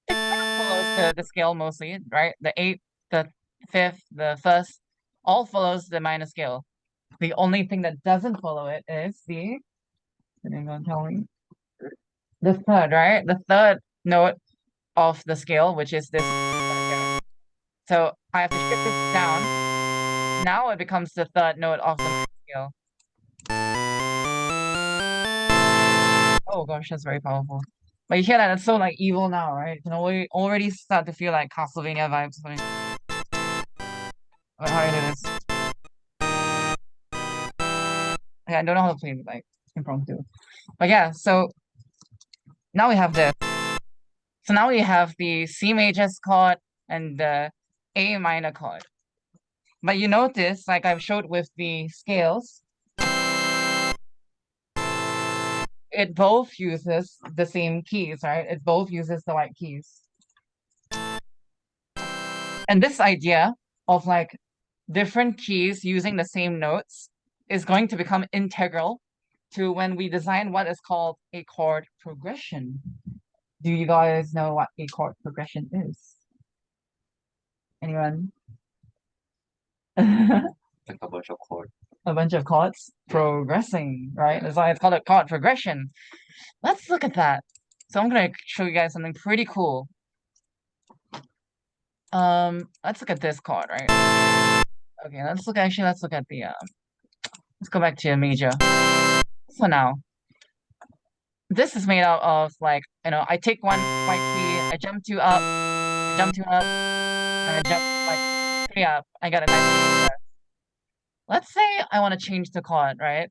it kind of follows the scale mostly, right? The 8th, the 5th, the 1st, all follows the minor scale. The only thing that doesn't follow it is the third, right? The third note of the scale, which is this. So I have to shift this down. Now it becomes the third note of the scale. Oh gosh, that's very powerful. But you hear that? It's so like evil now, right? You can already start to feel like Castlevania vibes. How do I do this? Okay, I don't know how to play like impromptu. But yeah, so now we have this. So now we have the C major chord and the A minor chord. But you notice, like I've showed with the scales, it both uses the same keys, right? It both uses the right keys. And this idea of like different keys using the same notes is going to become integral to when we design what is called a chord progression. Do you guys know what a chord progression is? Anyone? Like a bunch of chords. A bunch of chords progressing, right? That's why it's called a chord progression. Let's look at that. So I'm gonna show you guys something pretty cool. Let's look at this chord, right? Okay, let's look at the let's go back to a major. So now this is made out of like, I take one white key, I jump 2 up, and I jump like 3 up. I got a nice. Let's say I want to change the chord, right?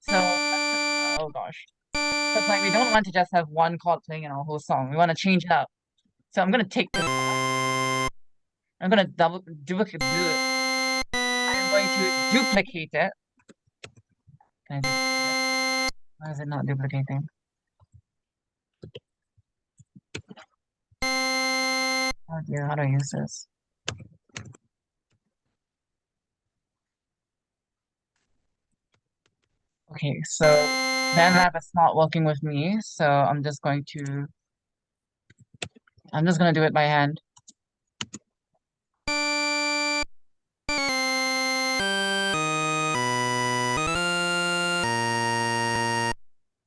So, oh gosh. It's like we don't want to just have one chord playing in our whole song. We want to change it up. So I'm gonna take this chord. I'm gonna duplicate it. I'm going to duplicate it. Can I duplicate it? Why is it not duplicating? Oh dear, how do I use this? Okay, so BandLab is not working with me, so I'm just gonna do it by hand.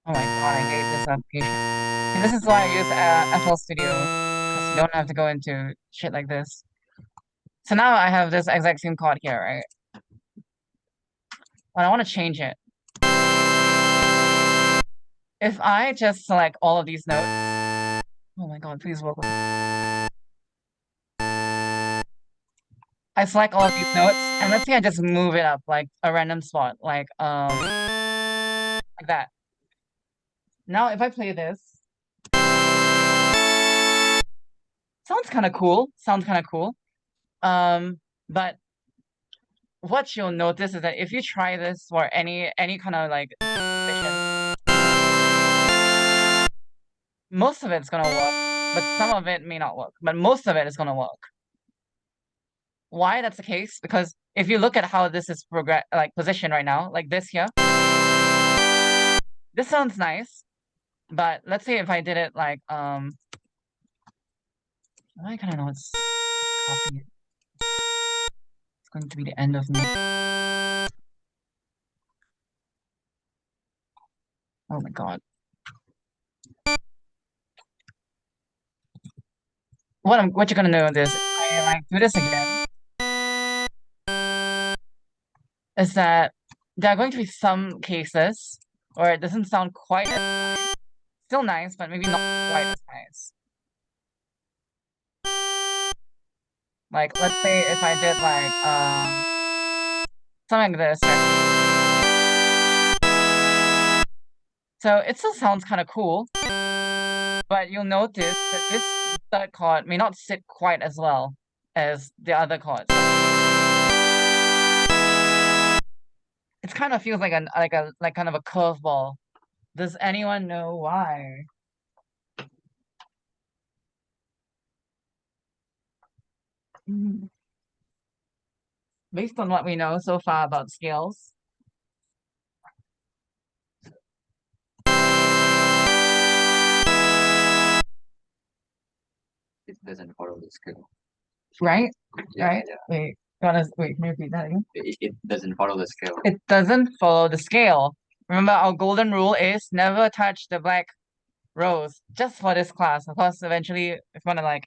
Oh my god, I hate this application. And this is why I use FL Studio, because you don't have to go into shit like this. So now I have this exact same chord here, right? But I want to change it. If I just select all of these notes, oh my god, please work with me. I select all of these notes, and let's say I just move it up like a random spot, like that. Now if I play this, sounds kind of cool. Sounds kind of cool. But what you'll notice is that if you try this for any kind of like position, most of it's gonna work, but some of it may not work. But most of it is gonna work. Why that's the case? Because if you look at how this is positioned right now, like this here, this sounds nice. But let's say if I did it like I kind of know it's copy it. It's going to be the end of me. Oh my god. What you're gonna know is I like do this again. Is that there are going to be some cases where it doesn't sound quite as nice. Still nice, but maybe not quite as nice. Like let's say if I did like something like this, right? So it still sounds kind of cool, but you'll notice that this third chord may not sit quite as well as the other chords. It kind of feels like kind of a curveball. Does anyone know why? Based on what we know so far about scales. It doesn't follow the scale. Right? Yeah, Right? yeah. Wait, can you repeat that again? It doesn't follow the scale. It doesn't follow the scale. Remember, our golden rule is never touch the black rows, just for this class. Of course, eventually, if you want to like,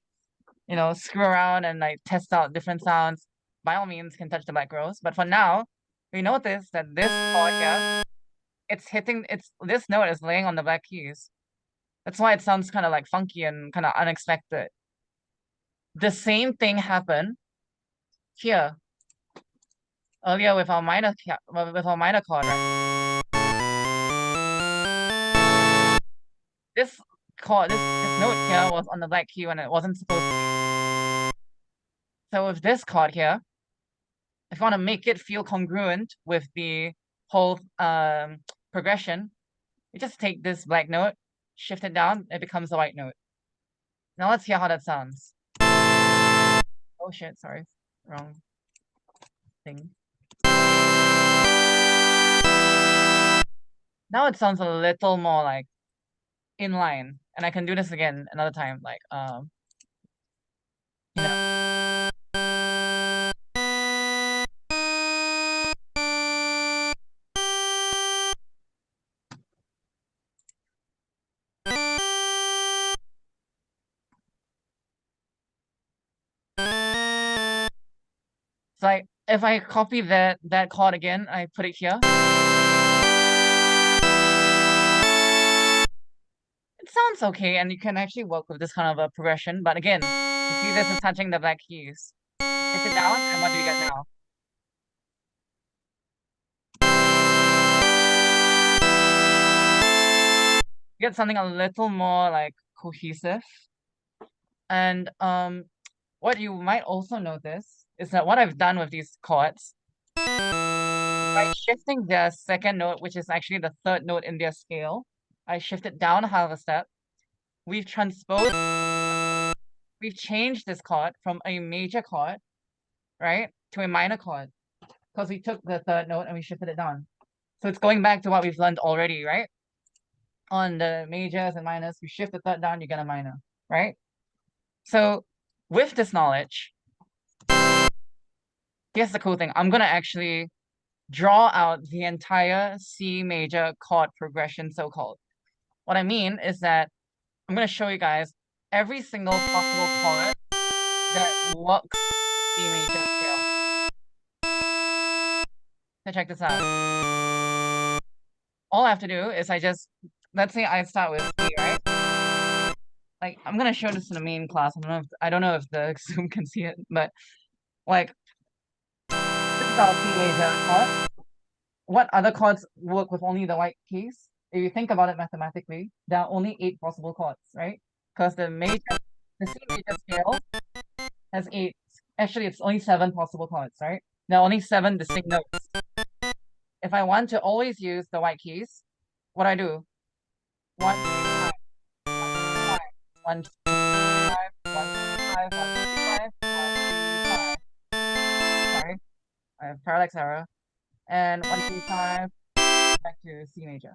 screw around and like test out different sounds, by all means, can touch the black rows. But for now, we notice that this chord here, this note is laying on the black keys. That's why it sounds kind of like funky and kind of unexpected. The same thing happened here earlier with our minor chord, right? This chord, this note here was on the black key when it wasn't supposed to be. So with this chord here, if you want to make it feel congruent with the whole progression, you just take this black note, shift it down, it becomes a white note. Now let's hear how that sounds. Oh shit, sorry. Wrong thing. Now it sounds a little more like in line. And I can do this again another time, like you know. So if I copy that chord again, I put it here. It sounds okay, and you can actually work with this kind of a progression. But again, you see this is touching the black keys. Shift it down, and what do you get now? You get something a little more like cohesive. And what you might also notice is that what I've done with these chords, by shifting the second note, which is actually the third note in their scale, I shift it down half a step. We've changed this chord from a major chord, right, to a minor chord, because we took the third note and we shifted it down. So it's going back to what we've learned already, right? On the majors and minors, you shift the third down, you get a minor, right? So with this knowledge, here's the cool thing. I'm gonna actually draw out the entire C major chord progression, so-called. What I mean is that I'm gonna show you guys every single possible chord that works C major scale. So check this out. All I have to do is let's say I start with C, right? Like I'm gonna show this in the main class. I don't know if the Zoom can see it, but like is our C major chord. What other chords work with only the white keys? If you think about it mathematically, there are only 8 possible chords, right? Because the C major scale has 8. Actually, it's only 7 possible chords, right? There are only 7 distinct notes. If I want to always use the white keys, what do I do? 1, 2, 5, 1, 2, 5, 1, 2, 5, 1, 2, 5, 1, 2, 5. Sorry, I have parallax error. And 1, 2, 5, back to C major.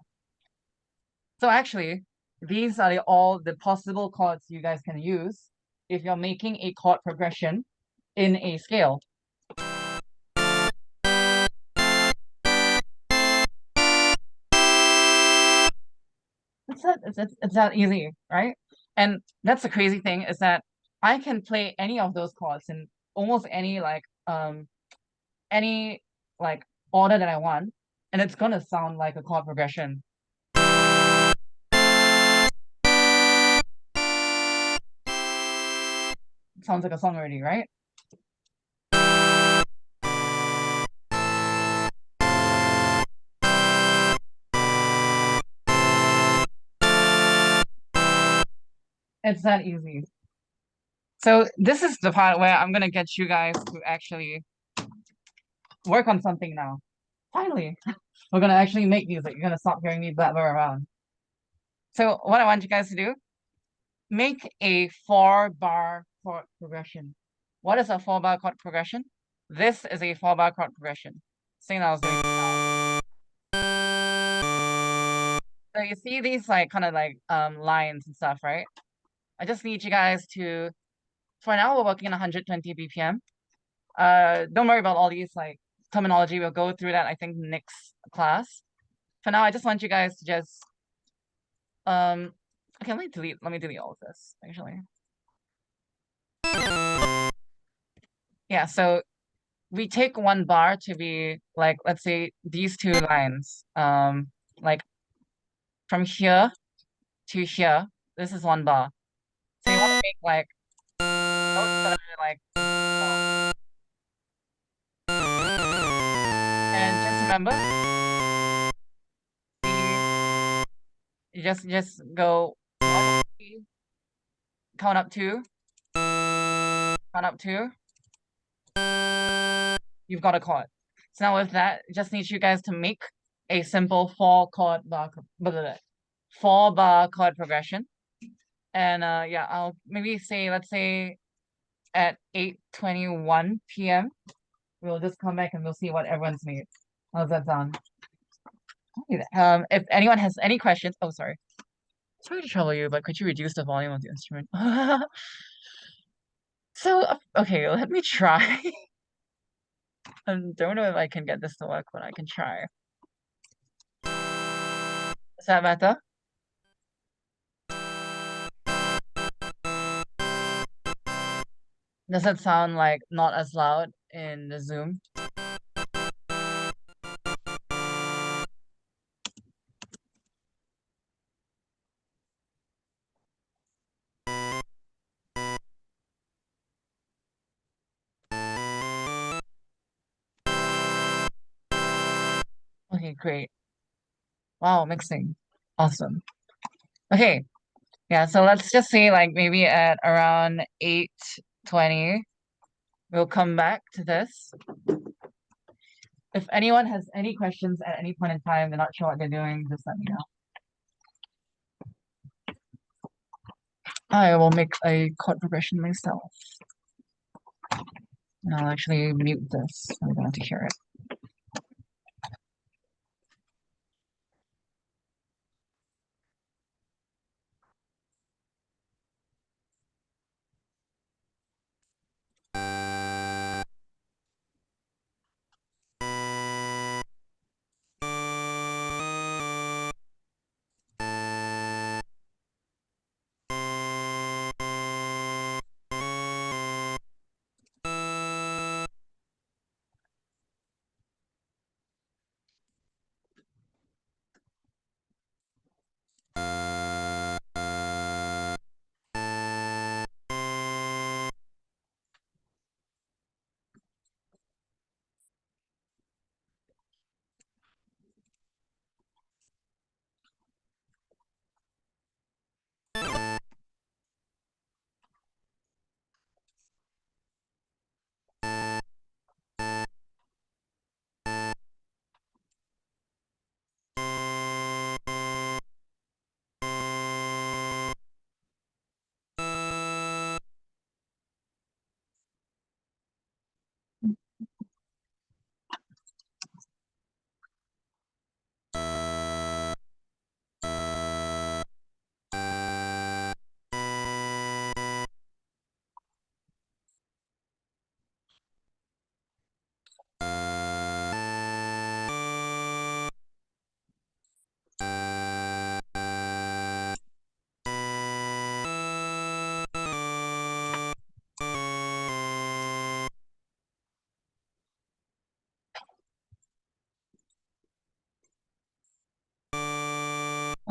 So actually, these are all the possible chords you guys can use if you're making a chord progression in a scale. It's that easy, right? And that's the crazy thing is that I can play any of those chords in almost any like order that I want, and it's gonna sound like a chord progression. Sounds like a song already, right? It's that easy. So this is the part where I'm gonna get you guys to actually work on something now. Finally, we're gonna actually make music. You're gonna stop hearing me blabber around. So what I want you guys to do, make a 4-bar chord progression. What is a 4-bar chord progression? This is a 4-bar chord progression. Same I was doing now. So you see these like kind of like lines and stuff, right? I just need you guys to, for now we're working on 120 BPM. Don't worry about all these like terminology. We'll go through that I think next class. For now, I just want you guys to just okay, let me delete all of this actually. Yeah, so we take 1 bar to be like, let's say these 2 lines. Like from here to here, this is 1 bar. So you want to make like notes that are like long. And just remember, you just go 1, 2, count up 2, count up 2. You've got a chord. So now with that, just need you guys to make a simple 4 bar chord progression. And yeah, I'll maybe say, let's say at 8:21 p.m. we'll just come back and we'll see what everyone's made. How's that sound? If anyone has any questions, oh sorry to trouble you, but could you reduce the volume of the instrument? So okay, let me try. I don't know if I can get this to work, but I can try. Is that better? Does it sound like not as loud in the Zoom? Okay, great. Wow, mixing. Awesome. Okay. Yeah, so let's just say like maybe at around 8:20, we'll come back to this. If anyone has any questions at any point in time, they're not sure what they're doing, just let me know. I will make a chord progression myself. And I'll actually mute this. I'm going to hear it.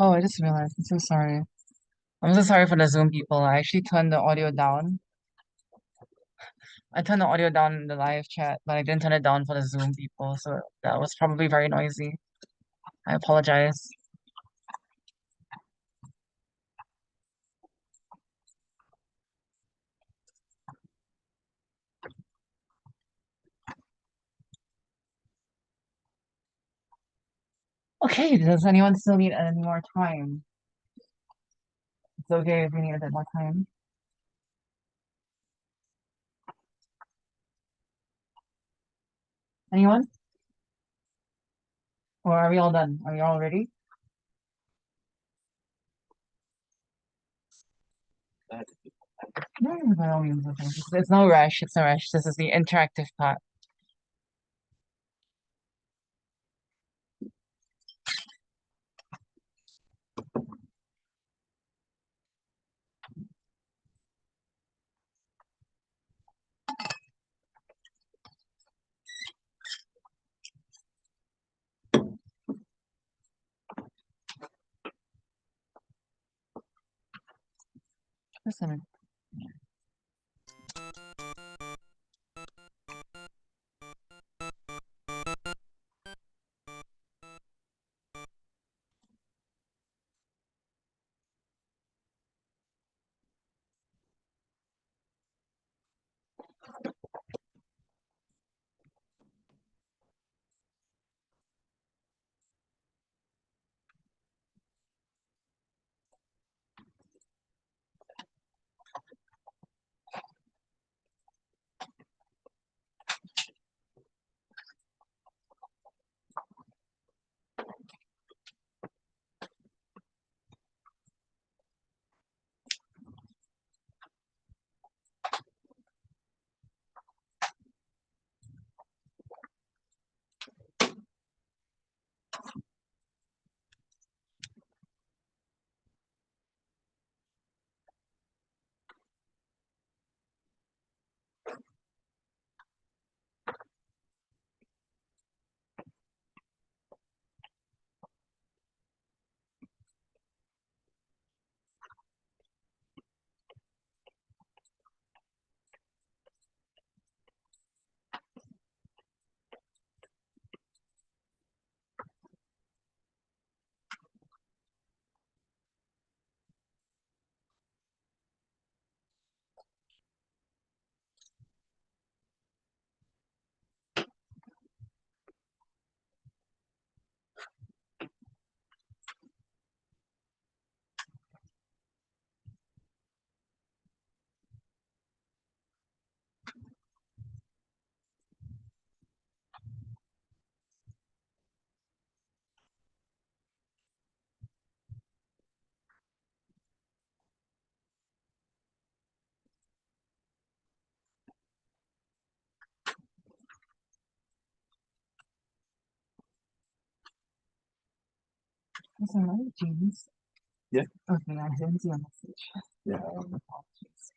Oh, I just realized. I'm so sorry. I'm so sorry for the Zoom people. I actually turned the audio down. I turned the audio down in the live chat, but I didn't turn it down for the Zoom people, so that was probably very noisy. I apologize. Okay, does anyone still need any more time? It's okay if we need a bit more time. Anyone? Or are we all done? Are we all ready? No, by all means, okay. It's no rush. It's no rush. This is the interactive part. Just a minute. Is that right, James? Yeah. Okay, I didn't see a message. Yeah. Apologies.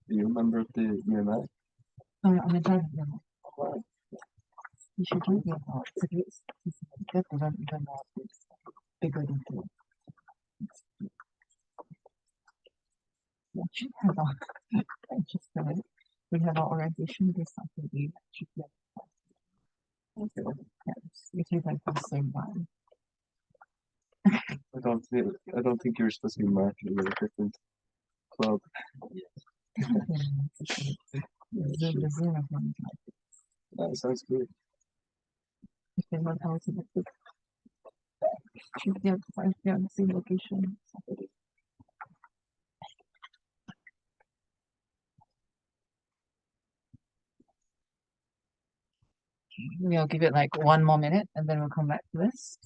Do you remember the EMI? I'm in charge of them. You should do the it's a great that doesn't even know it's bigger than two. We actually have our I just said we have our orientation this Saturday. Should be okay. Yes, if you like the same one. I don't think you're supposed to be marking in a different club. The Zoom is one time. That sounds good. If they want how to the should be at 5 p.m. same location Saturday. We'll give it like 1 more minute and then we'll come back to this.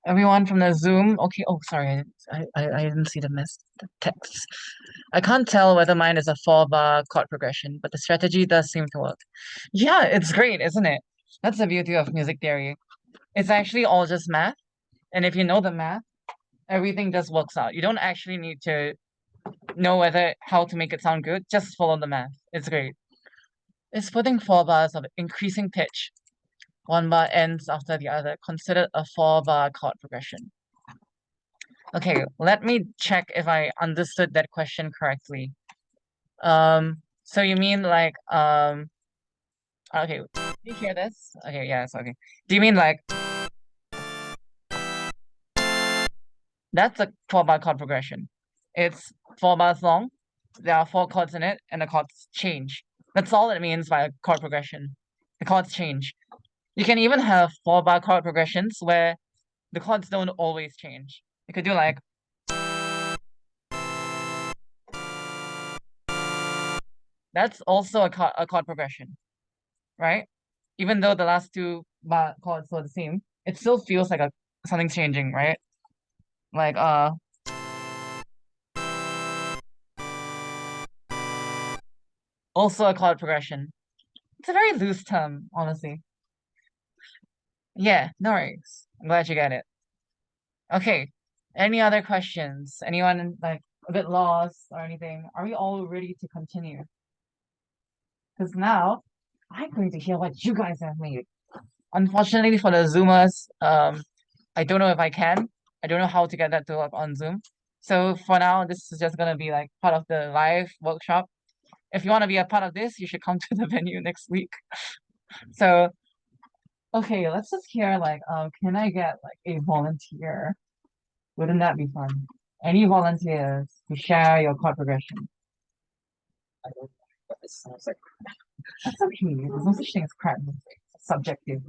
Everyone from the Zoom, okay. Oh, sorry, I didn't see the text. I can't tell whether mine is a 4-bar chord progression, but the strategy does seem to work. Yeah, it's great, isn't it? That's the beauty of music theory. It's actually all just math, and if you know the math, everything just works out. You don't actually need to know how to make it sound good. Just follow the math. It's great. It's putting 4 bars of increasing pitch. 1 bar ends after the other, considered a 4-bar chord progression. Okay, let me check if I understood that question correctly. So you mean like okay, do you hear this? Okay, yes, okay. Do you mean like that's a 4-bar chord progression? It's 4 bars long. There are 4 chords in it, and the chords change. That's all it means by a chord progression. The chords change. You can even have 4-bar chord progressions where the chords don't always change. You could do like that's also a chord progression, right? Even though the last 2 bar chords were the same, it still feels like something's changing, right? Like also a chord progression. It's a very loose term, honestly. Yeah, no worries. I'm glad you get it. Okay. Any other questions? Anyone like a bit lost or anything? Are we all ready to continue? Because now I'm going to hear what you guys have made. Unfortunately for the Zoomers, I don't know if I can. I don't know how to get that to work on Zoom. So for now, this is just gonna be like part of the live workshop. If you want to be a part of this, you should come to the venue next week. So okay, let's just hear like can I get like a volunteer? Wouldn't that be fun? Any volunteers to share your chord progression? I don't know, but it sounds like That's okay. There's no such thing as crap music. It's subjective.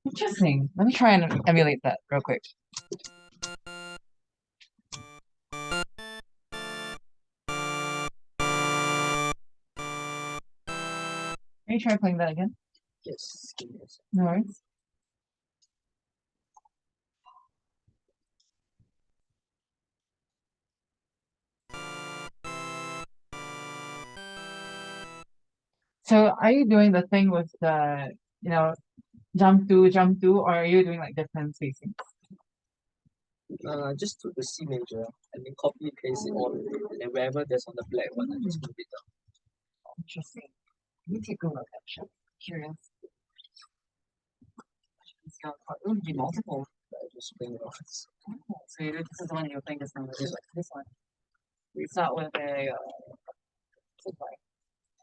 Interesting. Let me try and emulate that real quick. Can you try playing that again? yes, give me a second. No worries. So are you doing the thing with the, jump to, or are you doing like different spacing? Just took the C major and then copy paste it all the way, and then wherever there's on the black one, I just move it down. Interesting. Let me take a look actually. Curious. It would be multiple. I just bring it off. So this is the one you're playing this one with. This one. We start with a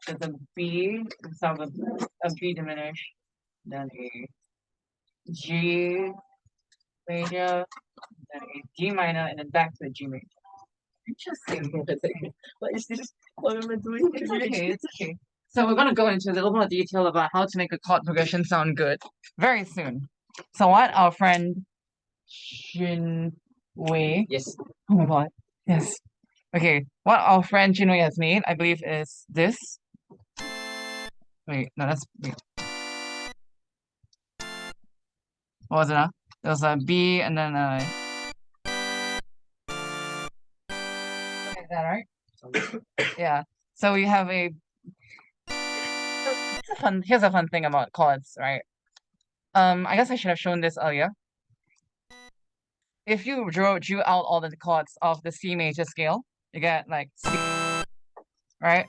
there's a B, we start with a B diminished, then a G major, then a D minor, and then back to a G major. Interesting. What is this? What am I doing? It's okay, it's okay. So we're gonna go into a little more detail about how to make a chord progression sound good very soon. So what our friend Shin Wei, Yes. oh my god, yes. Okay, what our friend Jinwei has made, I believe, is this. Wait, no, wait. What was it? There was a B and then like that, right? Yeah. So we have here's a fun thing about chords, right? I guess I should have shown this earlier. If you drew out all the chords of the C major scale, you get like C, right?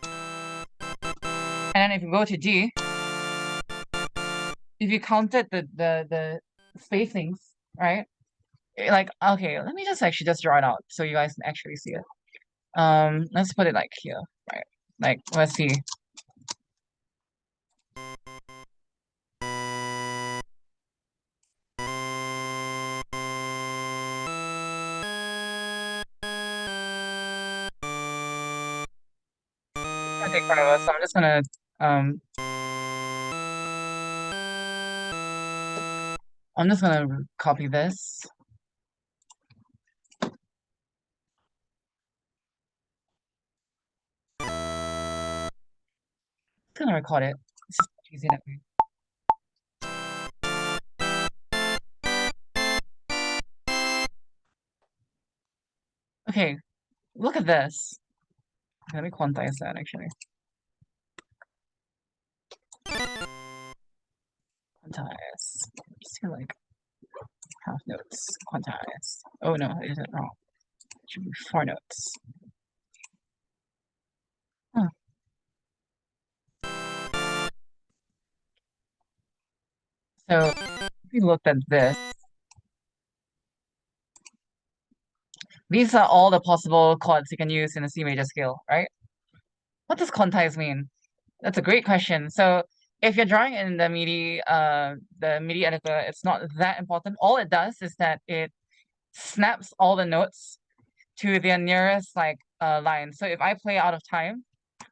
And then if you go to D, if you counted the spacings, right? Like, okay, let me just draw it out so you guys can actually see it. Let's put it like here, right? Like, let's see. Gonna take forever, so I'm just gonna copy this. gonna record it. It's just much easier that way. Okay, look at this. Let me quantize that actually. Quantize. Just feel like half notes. Quantize. Oh no, is it wrong? It should be 4 notes. Huh. So if we looked at this, these are all the possible chords you can use in a C major scale, right? What does quantize mean? That's a great question. So if you're drawing in the MIDI editor, it's not that important. All it does is that it snaps all the notes to their nearest line. So if I play out of time,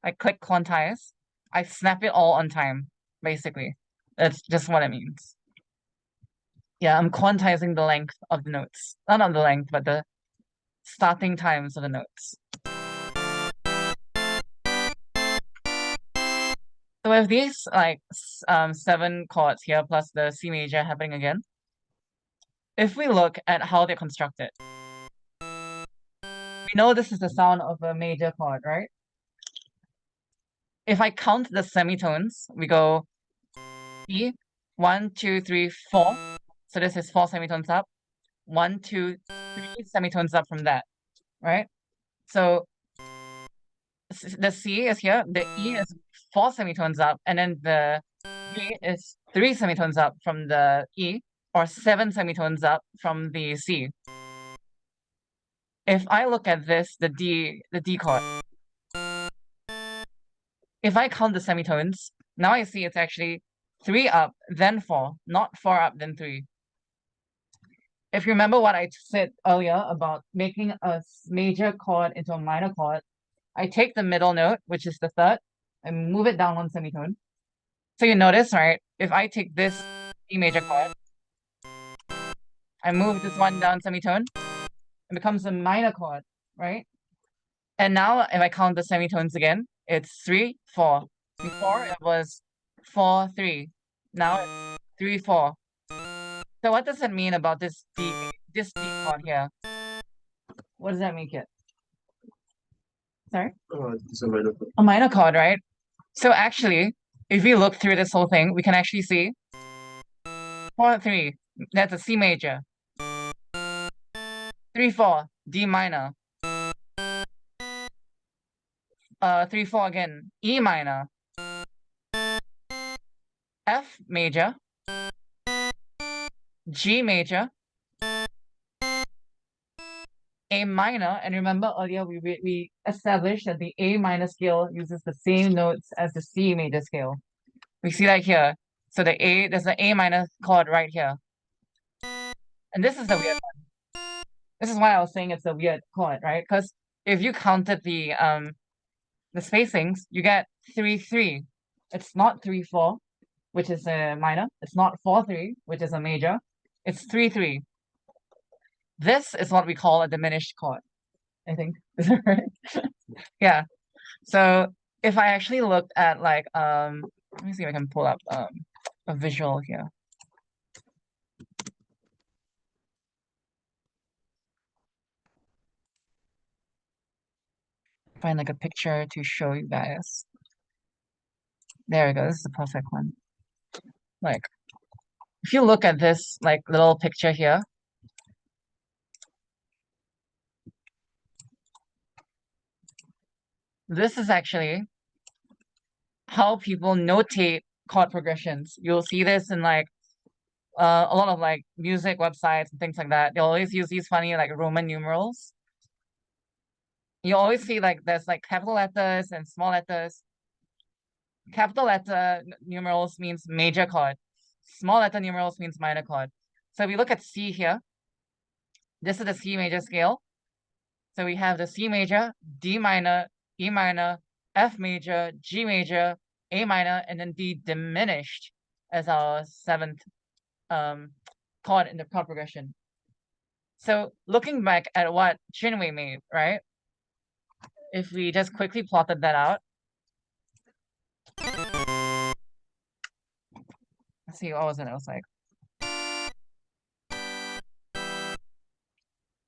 I click quantize, I snap it all on time, basically. That's just what it means. Yeah, I'm quantizing the length of the notes. Not the length, but the starting times of the notes. So with these 7 chords here plus the C major happening again, if we look at how they're constructed, we know this is the sound of a major chord, right? If I count the semitones, we go E, 1, 2, 3, 4. So this is 4 semitones up. 1, 2, 3 semitones up from that, right? So the C is here, the E is 4 semitones up, and then the G is 3 semitones up from the E, or 7 semitones up from the C. If I look at this, the D chord, if I count the semitones, now I see it's actually 3 up, then 4, not 4 up, then 3. If you remember what I said earlier about making a major chord into a minor chord, I take the middle note, which is the third, and move it down 1 semitone. So you notice, right? If I take this E major chord, I move this one down semitone, it becomes a minor chord, right? And now if I count the semitones again, it's 3, 4. Before it was 4, 3. Now it's 3, 4. So what does that mean about this D chord here? What does that make it? Sorry? It's a minor chord. A minor chord, right? So actually, if we look through this whole thing, we can actually see 4, 3. That's a C major. 3, 4, D minor. 3, 4 again, E minor. F major. G major. A minor, and remember earlier we established that the A minor scale uses the same notes as the C major scale. We see that here. So there's an A minor chord right here. And this is the weird one. This is why I was saying it's a weird chord, right? Because if you counted the spacings, you get 3, 3. It's not 3, 4, which is a minor. It's not 4, 3, which is a major. It's 3, 3. This is what we call a diminished chord, I think. Is that right? Yeah. So if I actually looked at let me see if I can pull up a visual here. Find like a picture to show you guys. There we go. This is the perfect one. Like, if you look at this little picture here, this is actually how people notate chord progressions. You'll see this in a lot of music websites and things like that. They always use these funny Roman numerals. You always see there's capital letters and small letters. Capital letter numerals means major chord. Small letter numerals means minor chord. So if we look at C here, this is the C major scale. So we have the C major, D minor, E minor, F major, G major, A minor, and then D diminished as our 7th chord in the chord progression. So looking back at what Chinwei made, right? If we just quickly plotted that out, Let's see, what was it? It was like,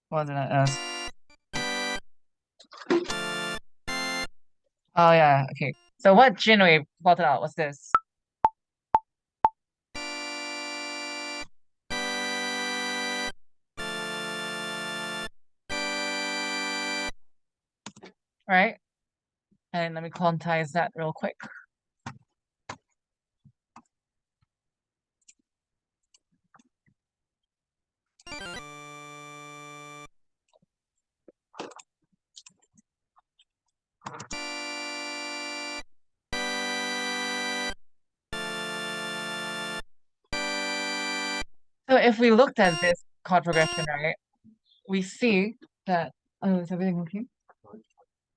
what was it? Oh yeah, okay. So what Jinwei plotted out was this. Right? And let me quantize that real quick. So if we looked at this chord progression, right, we see that, oh, is everything okay?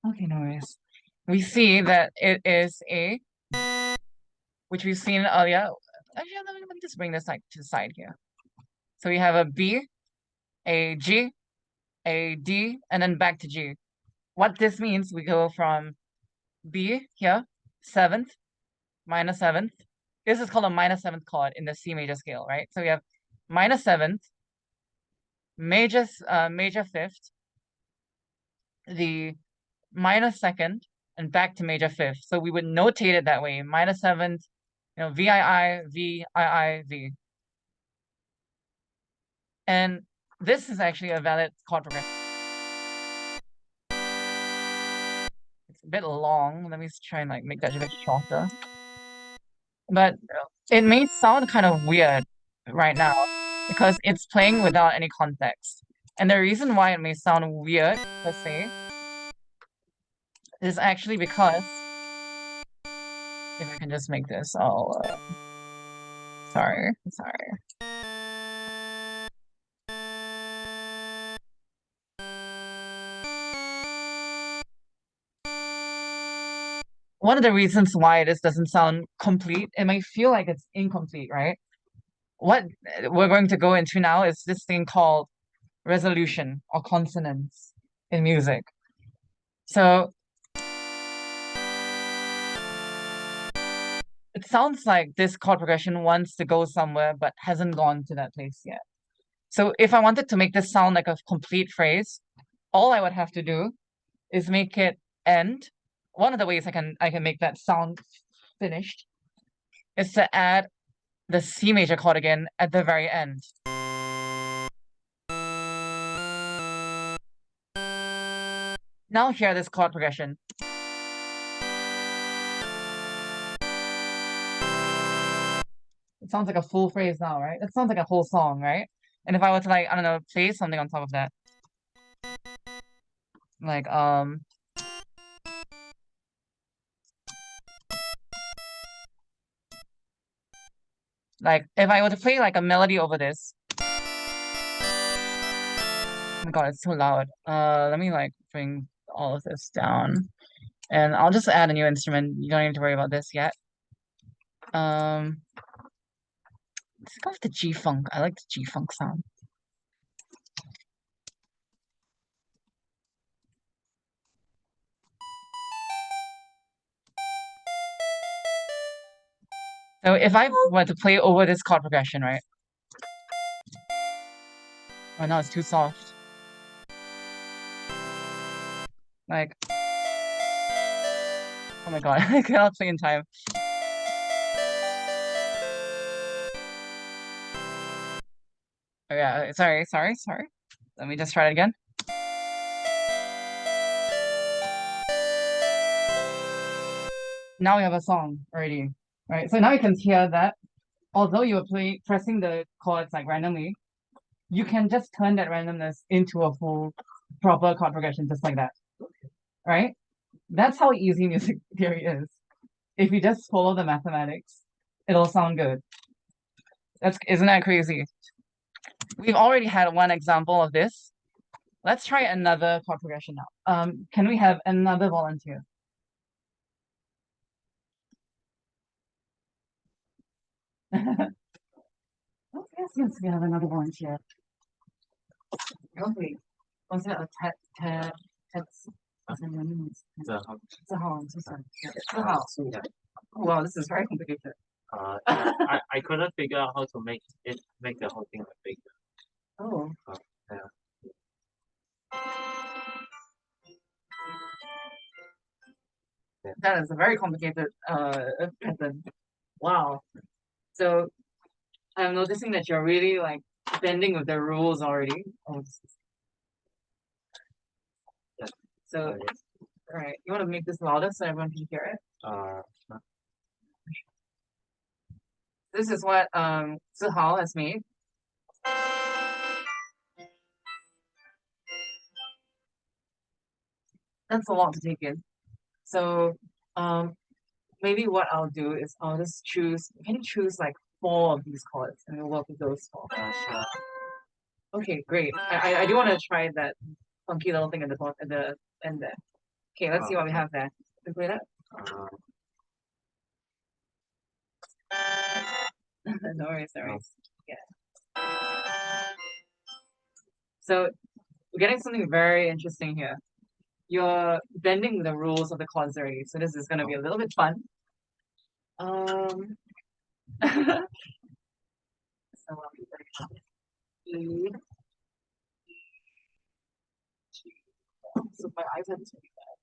Okay, no worries. We see that it is a, which we've seen earlier. Actually, let me just bring this like to the side here. So we have a B, a G, a D, and then back to G. What this means, we go from B here, 7th, minor 7th. This is called a minor 7th chord in the C major scale, right? So we have minor 7th, major 5th, the minor 2nd, and back to major 5th. So we would notate it that way, minor 7th, VII, VII, V. And this is actually a valid chord progression. It's a bit long. Let me try and like make that a bit shorter. But it may sound kind of weird right now because it's playing without any context. And the reason why it may sound weird per se is actually because if I can just make this all sorry. One of the reasons why this doesn't sound complete, it may feel like it's incomplete, right? What we're going to go into now is this thing called resolution or consonance in music. So it sounds like this chord progression wants to go somewhere but hasn't gone to that place yet. So if I wanted to make this sound like a complete phrase, all I would have to do is make it end. One of the ways I can make that sound finished is to add the C major chord again at the very end. Now hear this chord progression. It sounds like a full phrase now, right? It sounds like a whole song, right? And if I were to like, I don't know, play something on top of that. Like if I were to play like a melody over this. Oh my god, it's so loud. Let me like bring all of this down. And I'll just add a new instrument. You don't need to worry about this yet. Let's go with the G funk. I like the G funk sound. So if I were to play over this chord progression, right? Oh no, it's too soft. Like, oh my god, I cannot play in time. Oh yeah, sorry. Let me just try it again. Now we have a song already, right? So now you can hear that although you were pressing the chords like randomly, you can just turn that randomness into a full proper chord progression just like that, right? That's how easy music theory is. If you just follow the mathematics, it'll sound good. Isn't that crazy? We've already had one example of this. Let's try another chord progression now. Can we have another volunteer? Oh, yes, we have another volunteer. Okay. Was it a Ted? What's her name? 这好 I'm so sorry. Wow, this is very complicated. I couldn't figure out how to make the whole thing bigger. Oh. Yeah. That is a very complicated pattern. Wow. So I'm noticing that you're really like bending with the rules already. Oh, Yeah. so Yes. right. You want to make this louder so everyone can hear it? This is what Zihao has made. That's a lot to take in. So maybe what I'll do is I'll just choose. Can you choose like 4 of these chords and we'll work with those 4? Sure. Okay, great. I do want to try that funky little thing at the end there. Okay, let's see what we have there. Can you play that? No worries, no worries. Yeah. So we're getting something very interesting here. You're bending the rules of the chords already, so this is gonna be a little bit fun. So E. So my iPad is really bad.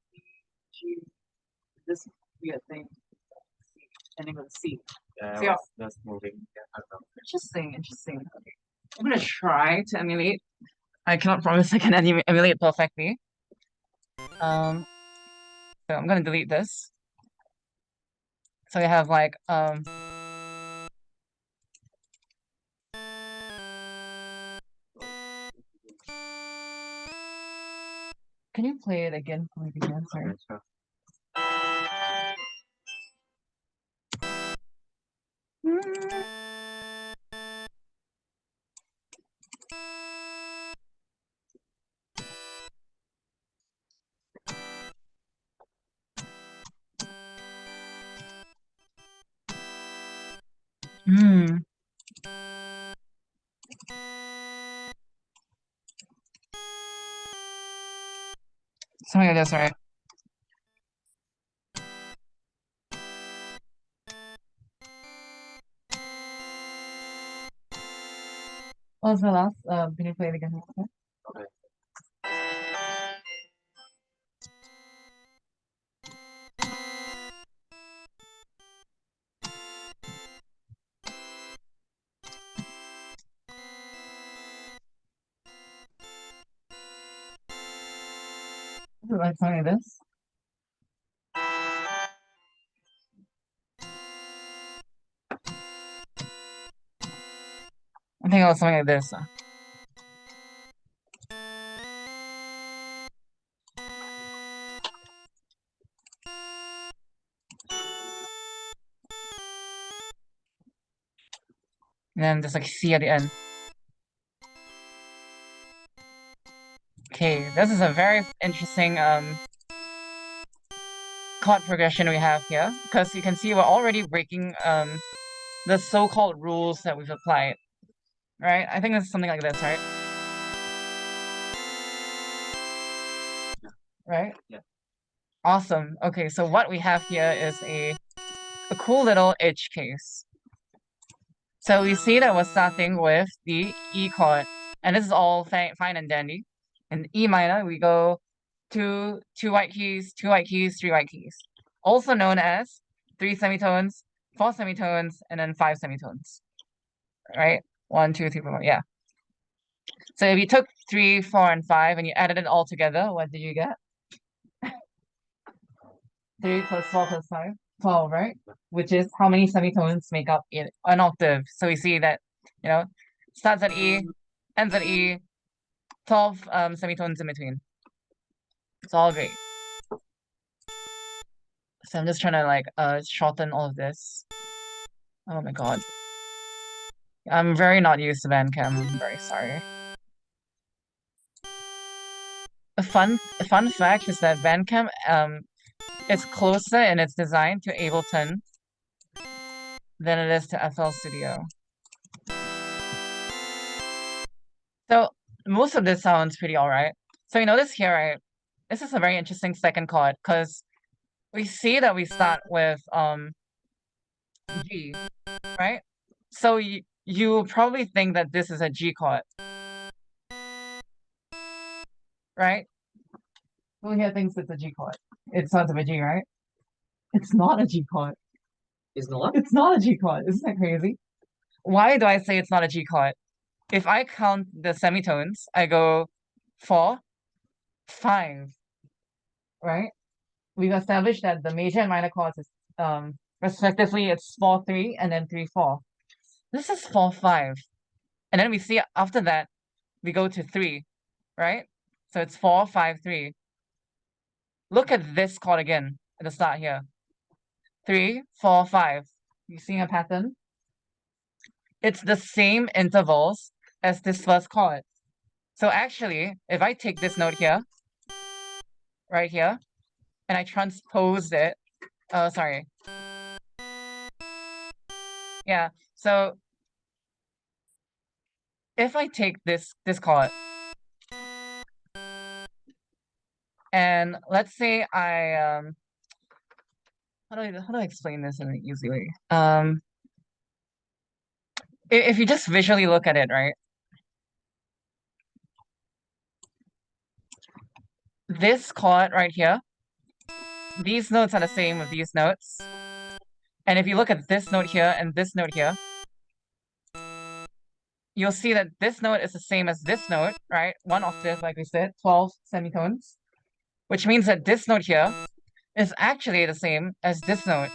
G. This weird thing. C. Ending with C. Yeah, So yeah. that's moving. Yeah, I don't know. Interesting, interesting. Okay. I'm gonna try to emulate. I cannot promise I can emulate perfectly. So I'm gonna delete this. So we have like can you play it again for me again? Sorry. Okay, sure. Hmm. Something like this, right? What was the last? Can you play it again? Okay. Like something like this. I think it was something like this. And then just like C at the end. Okay, this is a very interesting chord progression we have here, because you can see we're already breaking the so-called rules that we've applied. Right? I think it's something like this, right? Right? Yeah. Awesome. Okay, so what we have here is a cool little edge case. So we see that we're starting with the E chord, and this is all fine and dandy. In E minor, we go two white keys, 2 white keys, 3 white keys, also known as 3 semitones, 4 semitones, and then 5 semitones. Right? 1, 2, 3, 4, yeah. So if you took 3, 4, and 5 and you added it all together, what did you get? 3 plus 4 plus 5, 12, right? Which is how many semitones make up an octave. So we see that, you know, starts at E, ends at E, 12 semitones in between. It's all great. So I'm just trying to like shorten all of this. Oh my god. I'm very not used to Bandcamp. I'm very sorry. A fun fact is that Bandcamp is closer in its design to Ableton than it is to FL Studio. So most of this sounds pretty alright. So you notice here, right? This is a very interesting second chord because we see that we start with G, right? So you probably think that this is a G chord, right? Who here thinks it's a G chord? It sounds of a G, right? It's not a G chord. It's not? It's not a G chord. Isn't that crazy? Why do I say it's not a G chord? If I count the semitones, I go 4, 5, right? We've established that the major and minor chords is respectively it's 4, 3, and then 3, 4. This is 4, 5. And then we see after that, we go to 3, right? So it's 4, 5, 3. Look at this chord again at the start here. 3, 4, 5. You seeing a pattern? It's the same intervals as this first chord. So actually, if I take this note here, right here, and I transpose it, oh, sorry. Yeah, so if I take this chord, and let's say I how do I explain this in an easy way? If you just visually look at it, right? This chord right here, these notes are the same with these notes. And if you look at this note here and this note here, you'll see that this note is the same as this note, right? 1 octave, like we said, 12 semitones, which means that this note here is actually the same as this note.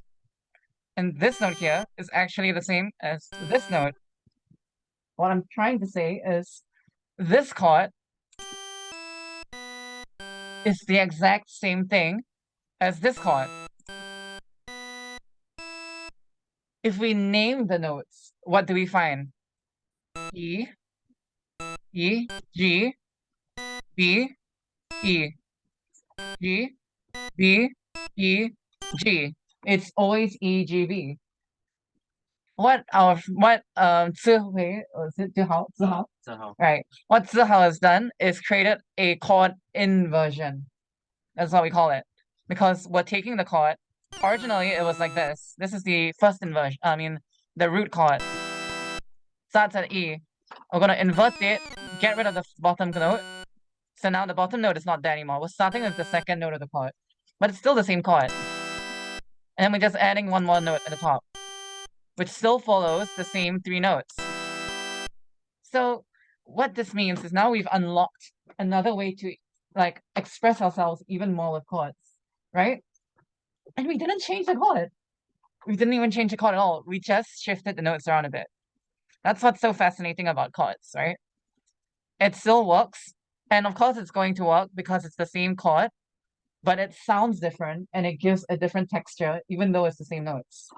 And this note here is actually the same as this note. What I'm trying to say is this chord is the exact same thing as this chord. If we name the notes, what do we find? E, E, G, B, E, G, B, E, G. It's always E, G, B. What Zihao, So right? What Zihao has done is created a chord inversion. That's what we call it. Because we're taking the chord. Originally, it was like this. This is the first inversion. I mean, the root chord starts at E. We're gonna invert it, get rid of the bottom note. So now the bottom note is not there anymore. We're starting with the second note of the chord, but it's still the same chord. And then we're just adding one more note at the top, which still follows the same 3 notes. So what this means is now we've unlocked another way to like express ourselves even more with chords, right? And we didn't change the chord. We didn't even change the chord at all. We just shifted the notes around a bit. That's what's so fascinating about chords, right? It still works. And of course it's going to work because it's the same chord, but it sounds different and it gives a different texture, even though it's the same notes.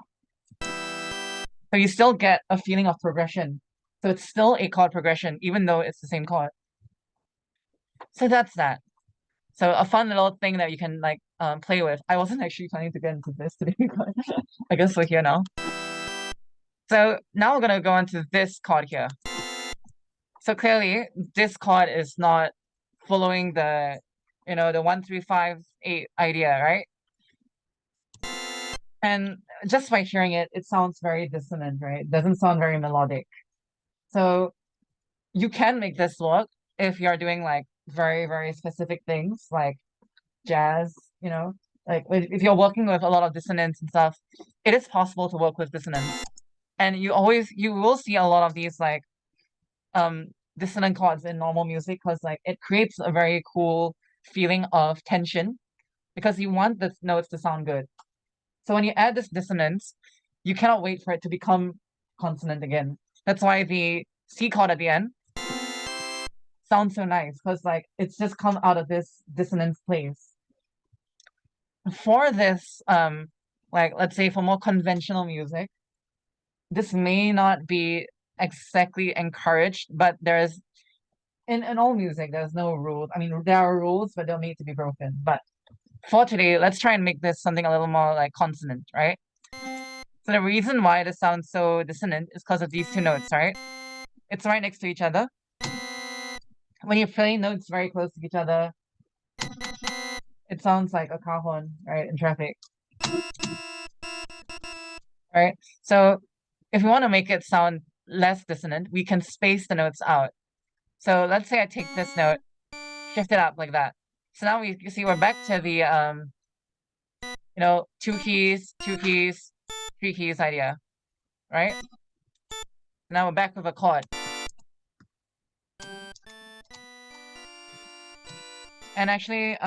So you still get a feeling of progression. So it's still a chord progression, even though it's the same chord. So that's that. So a fun little thing that you can like play with. I wasn't actually planning to get into this today, but I guess we're here now. So now we're gonna go into this chord here. So clearly this chord is not following the, the 1, 3, 5, 8 idea, right? And just by hearing it, it sounds very dissonant, right? It doesn't sound very melodic. So you can make this work if you're doing like very, very specific things like jazz, like if you're working with a lot of dissonance and stuff, it is possible to work with dissonance. And you will see a lot of these like dissonant chords in normal music because like it creates a very cool feeling of tension because you want the notes to sound good. So when you add this dissonance, you cannot wait for it to become consonant again. That's why the C chord at the end sounds so nice because like it's just come out of this dissonance place. For this, like let's say for more conventional music, this may not be exactly encouraged, but there's in all music there's no rules. I mean there are rules, but they'll need to be broken. But for today, let's try and make this something a little more like consonant, right? So the reason why this sounds so dissonant is because of these 2 notes, right? It's right next to each other. When you play notes very close to each other, it sounds like a car horn, right, in traffic. right? So if we want to make it sound less dissonant, we can space the notes out. So let's say I take this note, shift it up like that. So now you see we're back to the two keys, 3 keys idea, right? Now we're back with a chord. And actually,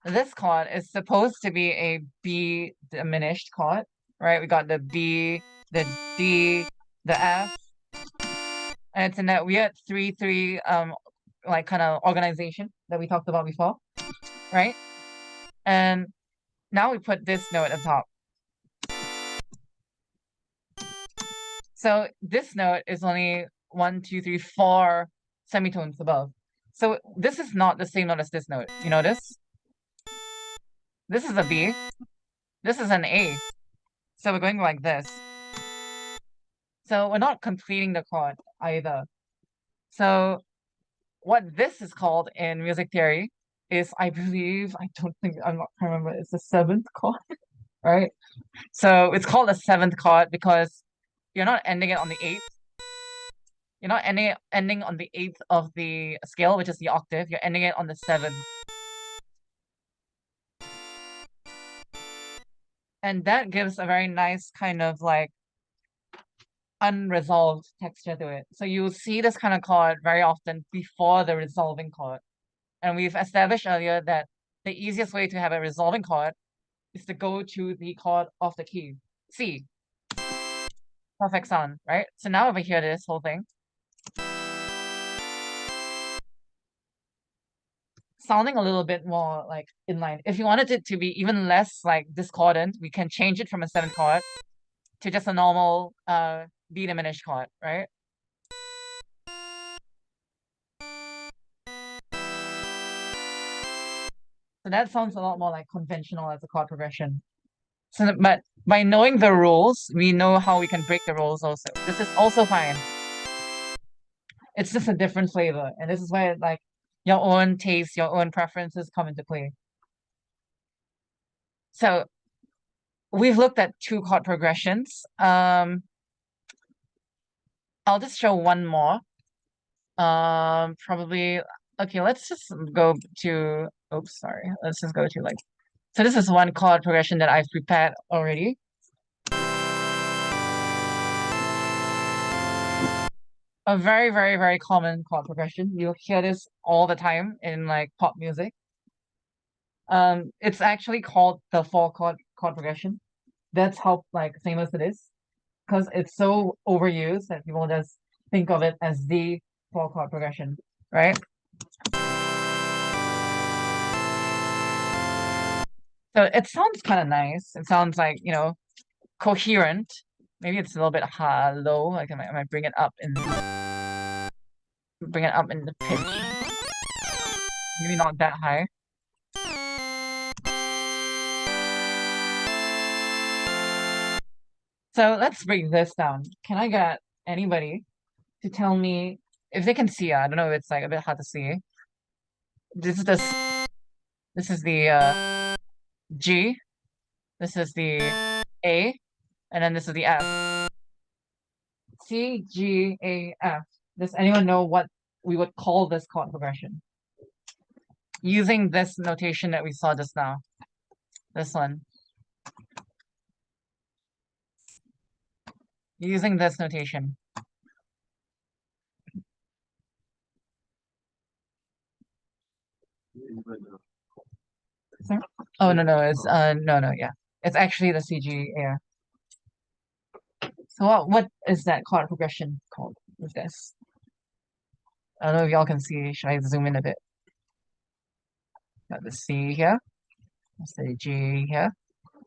this chord is supposed to be a B diminished chord, right? We got the B, the D, the F, and it's in that weird 3-3 like kind of organization that we talked about before, right? And now we put this note on top. So this note is only 1, 2, 3, 4 semitones above. So this is not the same note as this note. You notice? This is a B. This is an A. So we're going like this. So we're not completing the chord either. So what this is called in music theory is, I believe, I'm not I remember, it's the 7th chord, right? So it's called a 7th chord because you're not ending it on the 8th. You're not ending on the 8th of the scale, which is the octave. You're ending it on the 7th. And that gives a very nice kind of like unresolved texture to it. So you'll see this kind of chord very often before the resolving chord. And we've established earlier that the easiest way to have a resolving chord is to go to the chord of the key, C. Perfect sound, right? So now if I hear this whole thing, sounding a little bit more like inline. If you wanted it to be even less like discordant, we can change it from a 7th chord to just a normal B diminished chord, right? So that sounds a lot more like conventional as a chord progression. So, but by knowing the rules, we know how we can break the rules also. This is also fine. It's just a different flavor. And this is where like your own taste, your own preferences come into play. So we've looked at 2 chord progressions. I'll just show one more. Probably, okay, let's just go to, oops, sorry. Let's just go to like, so this is one chord progression that I've prepared already. A very, very, very common chord progression. You'll hear this all the time in like pop music. It's actually called the 4 chord progression. That's how like famous it is because it's so overused that people just think of it as the 4 chord progression, right? So it sounds kind of nice. It sounds like, coherent. Maybe it's a little bit high, low. Like I might bring it up in the pitch. Maybe not that high. So let's break this down. Can I get anybody to tell me if they can see? I don't know if it's like a bit hard to see. This is the G. This is the A, and then this is the F. C, G, A, F. Does anyone know what we would call this chord progression? Using this notation that we saw just now. This one. Using this notation. Sorry? Oh no, it's no, yeah. It's actually the CGA. So what is that chord progression called with this? I don't know if y'all can see. Should I zoom in a bit? Got the C here. Let's say G here,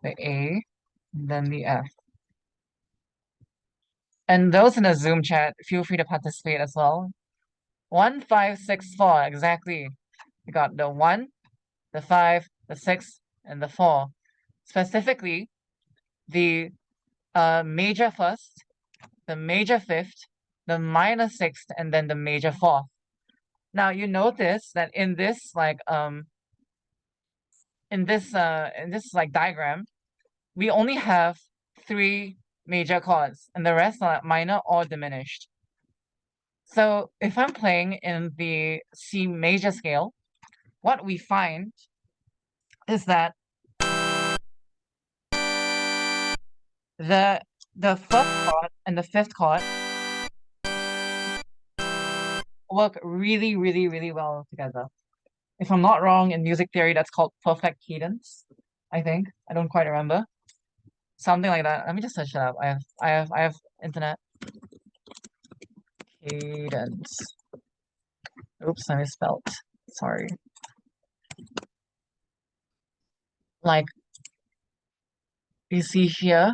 the A, and then the F. And those in the Zoom chat, feel free to participate as well. 1, 5, 6, 4, exactly. We got the 1, the 5, the 6, and the 4. Specifically, the major first, the major fifth, the minor sixth, and then the major fourth. Now you notice that in this in this like diagram, we only have 3 major chords and the rest are minor or diminished. So if I'm playing in the C major scale, what we find is that the first chord and the fifth chord work really, really, really well together. If I'm not wrong, in music theory, that's called perfect cadence. I think. I don't quite remember. Something like that. Let me just search it up. I have internet. Cadence. Oops, I misspelled. Sorry. Like you see here.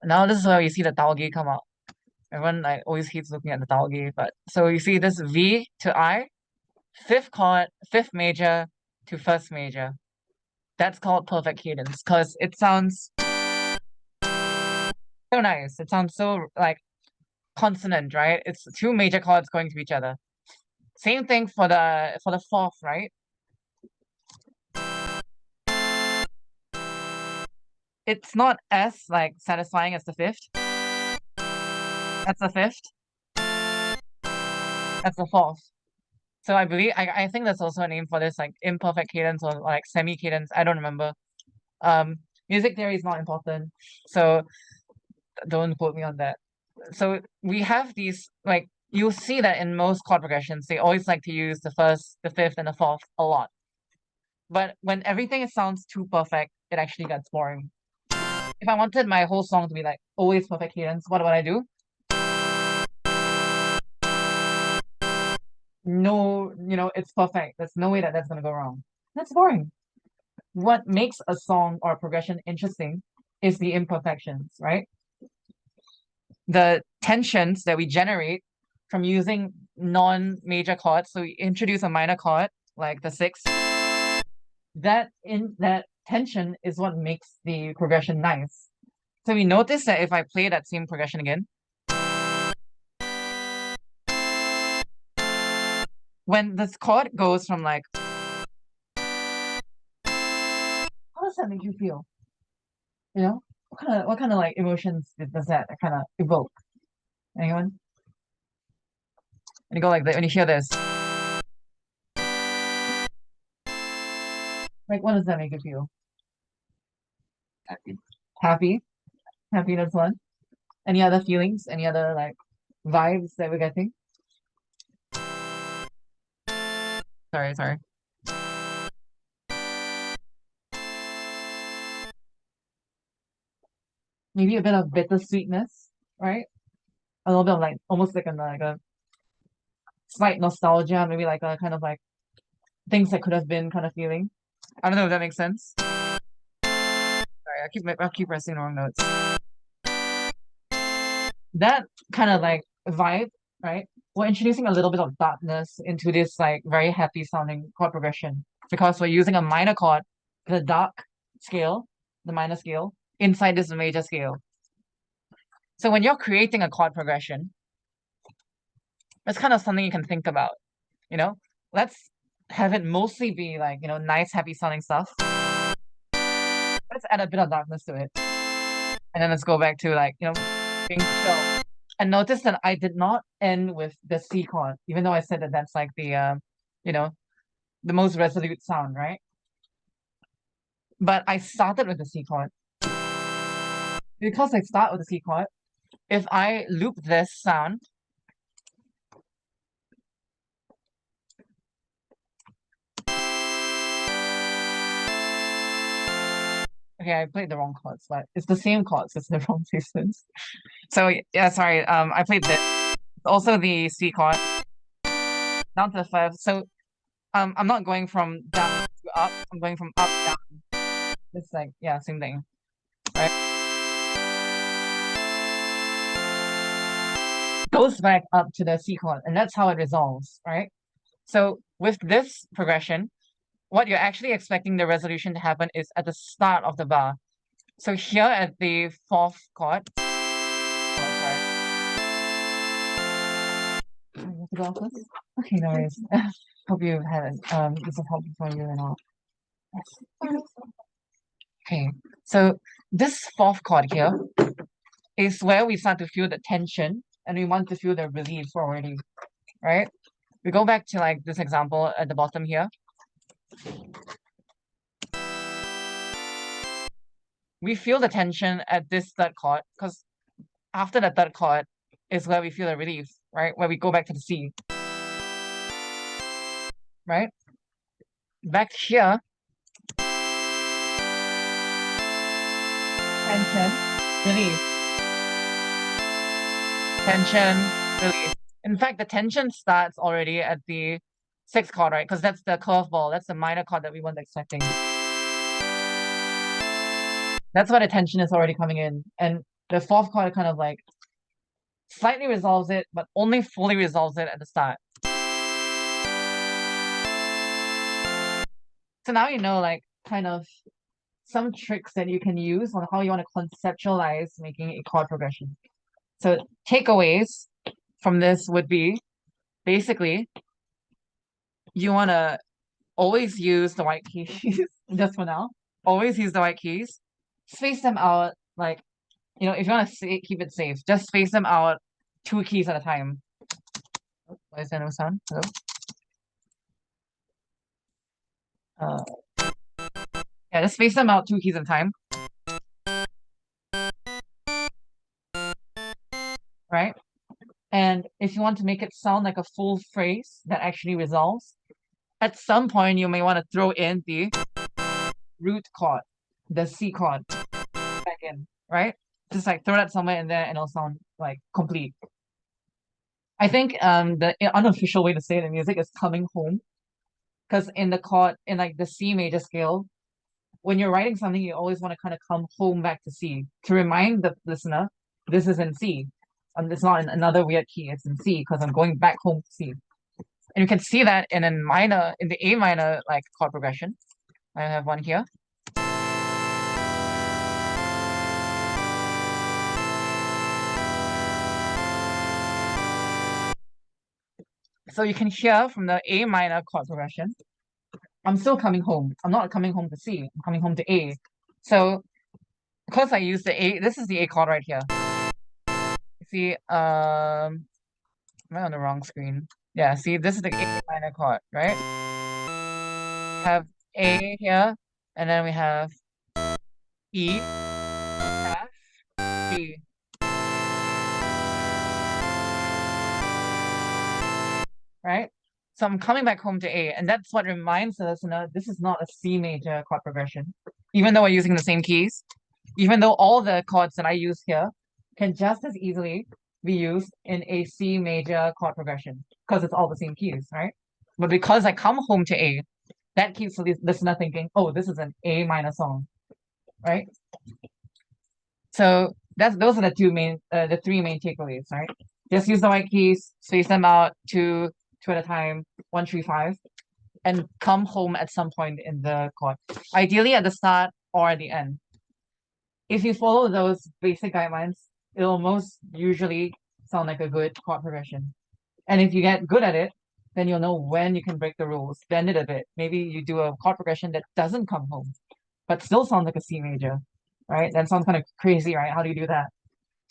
Now this is where you see the Taogi come out. Everyone like always hates looking at the Taogi, but so you see this V to I, fifth chord, fifth major to first major. That's called perfect cadence because it sounds so nice. It sounds so like consonant, right? It's 2 major chords going to each other. Same thing for the fourth, right? It's not as like satisfying as the fifth. That's the fifth. That's the fourth. So I believe I think that's also a name for this like imperfect cadence or like semi cadence. I don't remember. Music theory is not important, so don't quote me on that. So we have these like you'll see that in most chord progressions they always like to use the first, the fifth, and the fourth a lot. But when everything sounds too perfect, it actually gets boring. If I wanted my whole song to be like always perfect cadence, what would I do? No, it's perfect. There's no way that that's gonna go wrong. That's boring. What makes a song or a progression interesting is the imperfections, right? The tensions that we generate from using non-major chords. So we introduce a minor chord like the sixth. That tension is what makes the progression nice. So we notice that if I play that same progression again, when this chord goes from like, how does that make you feel? What kind of like emotions does that kind of evoke? Anyone? When you go like that, when you hear this, like what does that make you feel? Happy. Happy? Happy, that's one. Any other feelings? Any other like vibes that we're getting? Sorry. Maybe a bit of bittersweetness, right? A little bit of like almost like a slight nostalgia, maybe like a kind of like things that could have been kind of feeling. I don't know if that makes sense. Sorry, I keep pressing the wrong notes. That kind of like vibe, right? We're introducing a little bit of darkness into this like very happy sounding chord progression because we're using a minor chord, the dark scale, the minor scale, inside this major scale. So when you're creating a chord progression, that's kind of something you can think about, you know? Let's have it mostly be like, nice, happy sounding stuff. Let's add a bit of darkness to it. And then let's go back to like, being chill. And notice that I did not end with the C chord, even though I said that that's like you know, the most resolute sound, right? But I started with the C chord. Because I start with the C chord, if I loop this sound, okay, I played the wrong chords, but it's the same chords, it's the wrong placements. So yeah, sorry, I played this. It's also the C chord down to the fifth. So I'm not going from down to up, I'm going from up down. It's like, yeah, same thing, right? Goes back up to the C chord, and that's how it resolves, right? So with this progression, what you're actually expecting the resolution to happen is at the start of the bar. So here at the fourth chord, Okay, no worries. Hope you had this is helpful for you and all. Okay, so this fourth chord here is where we start to feel the tension and we want to feel the relief already, right? We go back to like this example at the bottom here. We feel the tension at this third chord because after the third chord is where we feel the relief, right? Where we go back to the C, right? Back here, tension, relief, tension, relief. In fact, the tension starts already at the sixth chord, right? Because that's the curveball. That's the minor chord that we weren't expecting. That's why the tension is already coming in. And the fourth chord kind of like slightly resolves it, but only fully resolves it at the start. So now you know like kind of some tricks that you can use on how you want to conceptualize making a chord progression. So takeaways from this would be basically you want to always use the white keys just for now. Always use the white keys. Space them out like, you know, if you want to keep it safe, just space them out 2 keys at a time. Oh, why is there no sound? Hello? Yeah, just space them out 2 keys at a time. Right? And if you want to make it sound like a full phrase that actually resolves, at some point you may want to throw in the root chord, the C chord back in, right? Just like throw that somewhere in there and it'll sound like complete. I think the unofficial way to say it in music is coming home. Because in the chord, in like the C major scale, when you're writing something, you always want to kind of come home back to C to remind the listener this is in C. It's not in another weird key, it's in C because I'm going back home to C. And you can see that in the A minor like chord progression. I have one here. So you can hear from the A minor chord progression, I'm still coming home. I'm not coming home to C, I'm coming home to A. So because I use the A, this is the A chord right here. You see, am I on the wrong screen? Yeah, see, this is the A minor chord, right? Have A here, and then we have E, F, G. Right? So I'm coming back home to A, and that's what reminds the listener this is not a C major chord progression. Even though we're using the same keys, even though all the chords that I use here can just as easily be used in a C major chord progression because it's all the same keys, right? But because I come home to A, that keeps the listener thinking, oh, this is an A minor song, right? So those are the 3 main takeaways, right? Just use the white keys, space them out two at a time, 1, 3, 5, and come home at some point in the chord. Ideally at the start or at the end. If you follow those basic guidelines, it'll most usually sound like a good chord progression. And if you get good at it, then you'll know when you can break the rules, bend it a bit. Maybe you do a chord progression that doesn't come home, but still sounds like a C major, right? That sounds kind of crazy, right? How do you do that?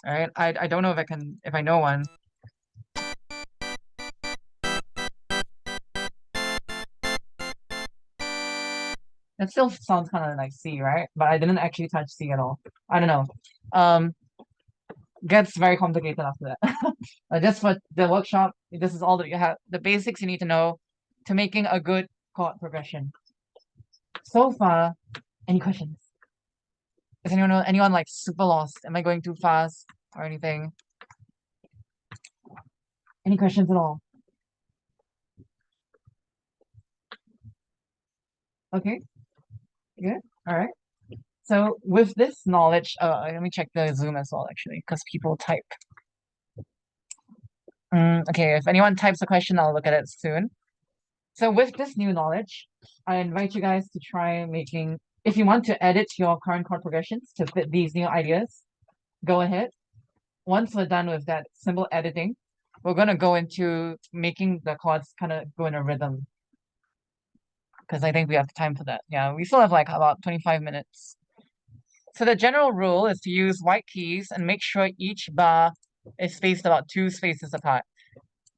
All right, I don't know if I know one. It still sounds kind of like C, right? But I didn't actually touch C at all. I don't know. Gets very complicated after that. Just for the workshop, this is all that you have. The basics you need to know to making a good chord progression. So far, any questions? Is anyone like super lost? Am I going too fast or anything? Any questions at all? Okay, good. All right. So with this knowledge, let me check the Zoom as well, actually, because people type. Okay, if anyone types a question, I'll look at it soon. So with this new knowledge, I invite you guys to try making, if you want to edit your current chord progressions to fit these new ideas, go ahead. Once we're done with that simple editing, we're going to go into making the chords kind of go in a rhythm. because I think we have time for that. Yeah, we still have like about 25 minutes. So the general rule is to use white keys and make sure each bar is spaced about 2 spaces apart.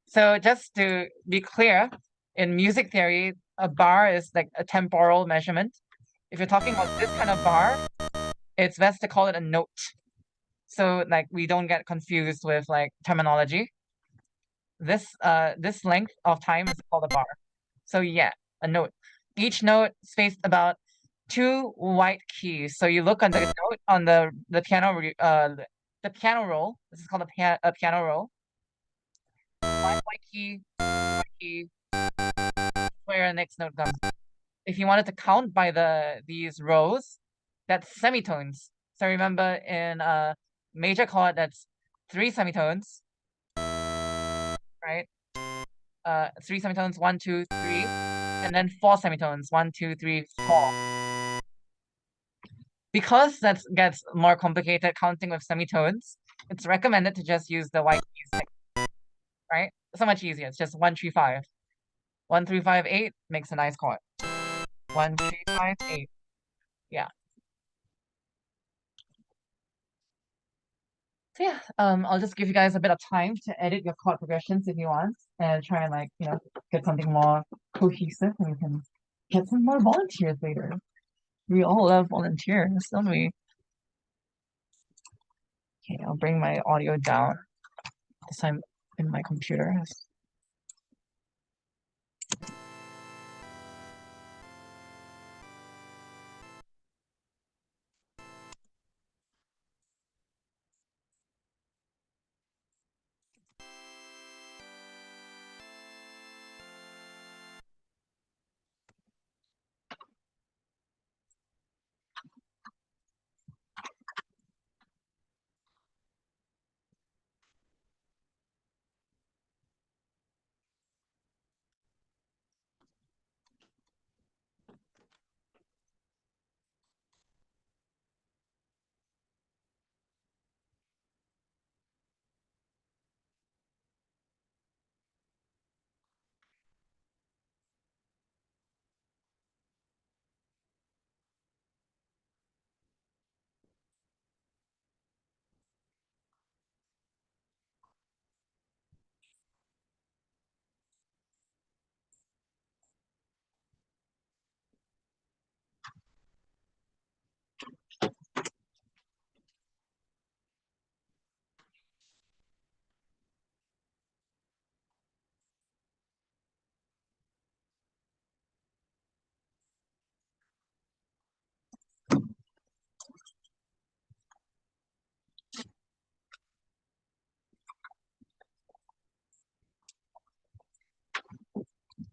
So just to be clear, in music theory, a bar is like a temporal measurement. If you're talking about this kind of bar, it's best to call it a note. So like we don't get confused with like terminology. This length of time is called a bar. So yeah, a note. Each note spaced about 2 white keys. So you look on the note on the the piano roll. This is called a piano roll. One white key, where the next note comes. If you wanted to count by these rows, that's semitones. So remember in a major chord, that's 3 semitones, right? 3 semitones, 1, 2, 3, and then 4 semitones, 1, 2, 3, 4. Because that gets more complicated counting with semitones, it's recommended to just use the white keys, right? So much easier. It's just 1, 3, 5. 1, 3, 5, 8 makes a nice chord. 1, 3, 5, 8. Yeah. So yeah, I'll just give you guys a bit of time to edit your chord progressions if you want, and try and like, get something more cohesive, and we can get some more volunteers later. We all love volunteers, don't we? Okay, I'll bring my audio down. This time in my computer.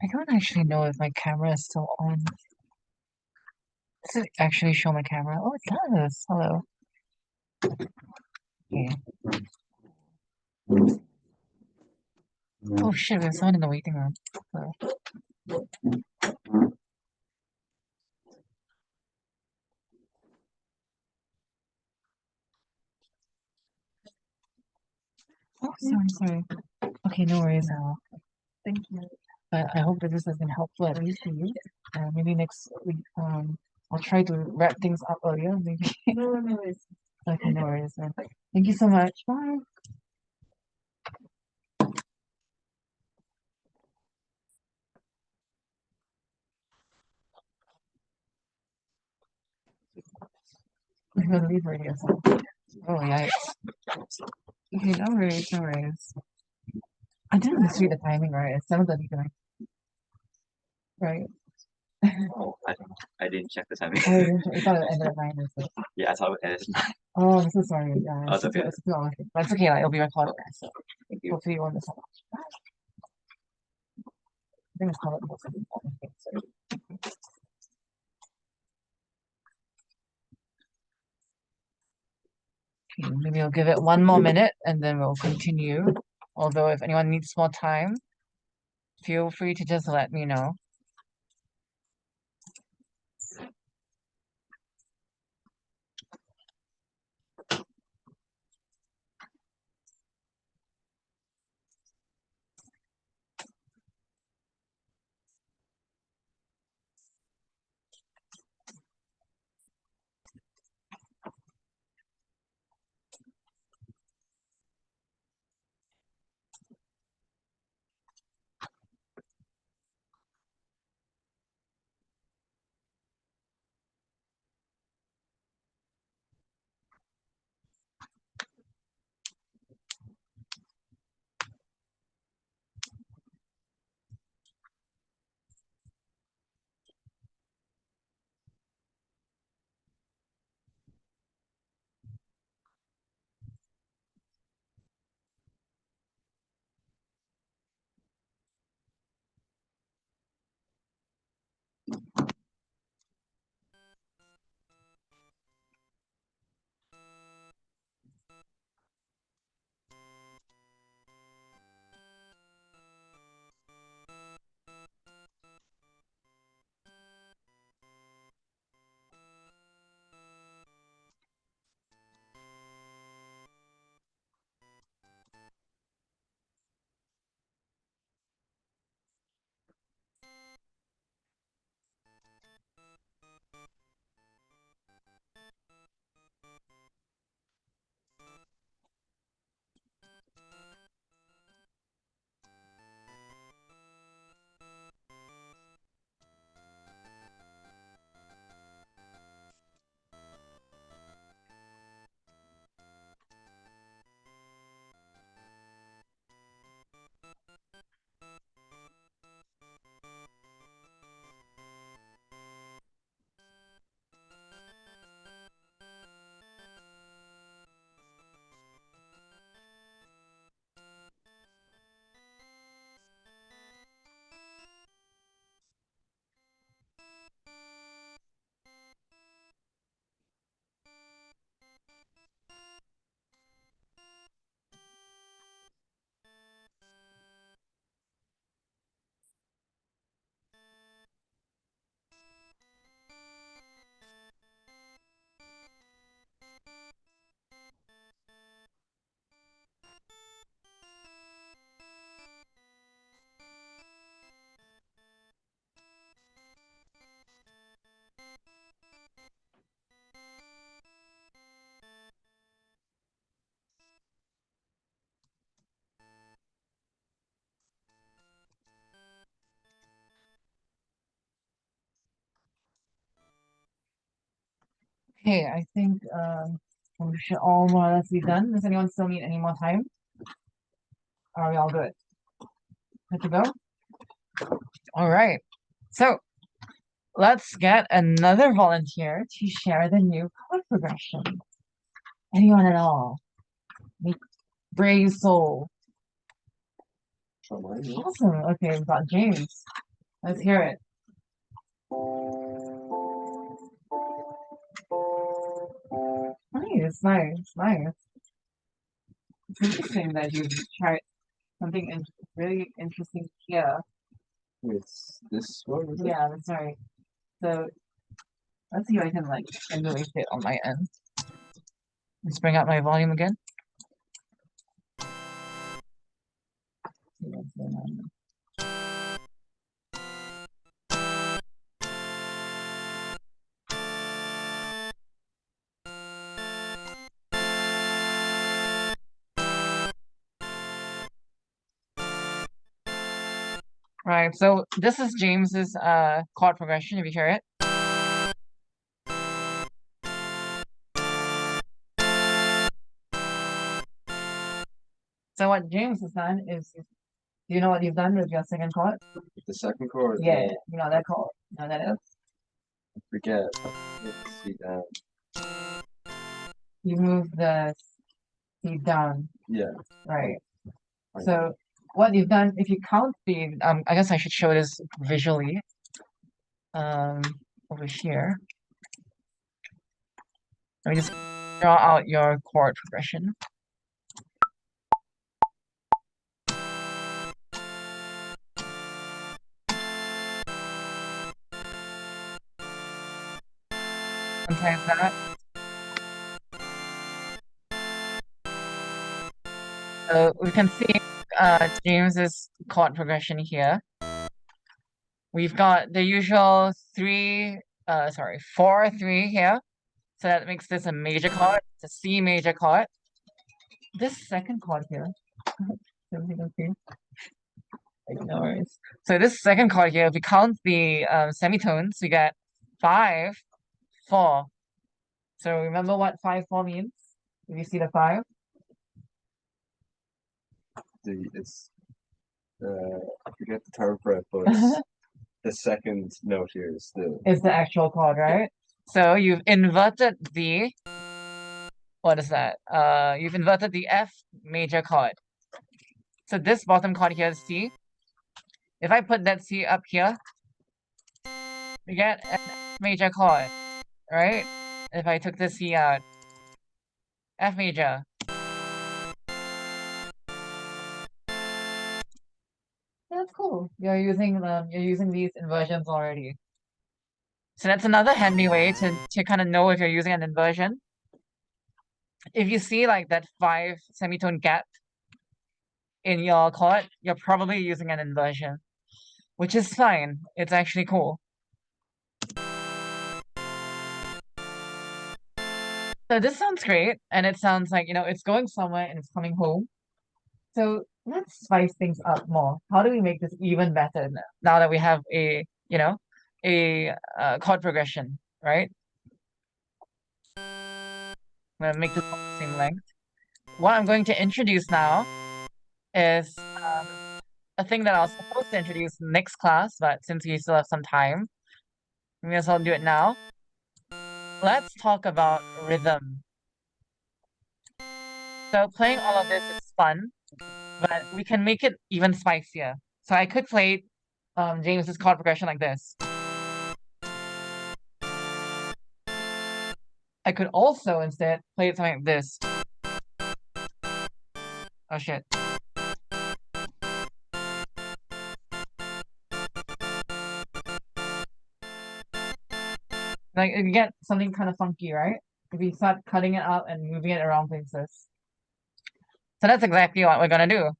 I don't actually know if my camera is still on. Does it actually show my camera? Oh, it does. Hello. Okay. Oh shit, there's someone in the waiting room. Hello. Oh, sorry. Okay, no worries now. Thank you. But I hope that this has been helpful at least for you. Maybe next week, I'll try to wrap things up earlier. Maybe. No worries. Okay, no worries. Man. Thank you so much. Bye. I'm gonna leave already or something. Oh, yikes. Okay, no worries, no worries. I didn't see the timing right. It's 7:39. Right. Oh, I don't know. I didn't check the timing. Oh, you thought it ended at 9 or so. Yeah, I thought it ended. Oh, I'm so sorry. Yeah, Oh, it's okay. it's a 2 hour thing. But it's okay, like, it'll be recorded. So Thank you. hopefully you won't miss out. I think it's called the most important thing. So. Okay, maybe I'll give it 1 more minute and then we'll continue. Although if anyone needs more time, feel free to just let me know. Okay, I think we should all more or less be done. Does anyone still need any more time? Are we all good? Good to go? All right. So let's get another volunteer to share the new chord progression. Anyone at all? Brave soul. Awesome. Okay, we've got James. Let's hear it. Nice. It's interesting that you've tried something really interesting here. With this one, is it? Yeah, that's right. So let's see if I can like emulate it on my end. Let's bring up my volume again. See what's going on. Right, so this is James's chord progression, if you hear it. So what James has done is, do you know what you've done with your second chord? The second chord. Yeah, you know that chord. You know that is? I forget. Let's see that. You move the C down. Yeah. Right. Right. So what you've done, if you count the, I guess I should show this visually. Over here. Let me just draw out your chord progression. Sometimes that. So we can see James's chord progression here. We've got the usual 4-3 here. So that makes this a major chord. It's a C major chord. This second chord here. Everything okay? No worries. So this second chord here, if we count the semitones, we get 5, 4. So remember what 5-4 means? If you see the 5? I forget the term for it, but it's the second note here is Is the actual chord, right? So you've inverted the, what is that? You've inverted the F major chord. So this bottom chord here is C. If I put that C up here, we get an F major chord, right? If I took the C out, F major. That's cool. You're using these inversions already. So that's another handy way to kind of know if you're using an inversion. If you see like that 5 semitone gap in your chord, you're probably using an inversion, which is fine. It's actually cool. So this sounds great, and it sounds like, it's going somewhere and it's coming home. So let's spice things up more. How do we make this even better now that we have a chord progression, right? I'm gonna make this all the same length. What I'm going to introduce now is a thing that I was supposed to introduce next class, but since we still have some time, we may as well do it now. Let's talk about rhythm. So playing all of this is fun, but we can make it even spicier. So I could play James's chord progression like this. I could also instead play it something like this. Oh shit. Like you get something kind of funky, right? If you start cutting it up and moving it around places. So that's exactly what we're gonna do.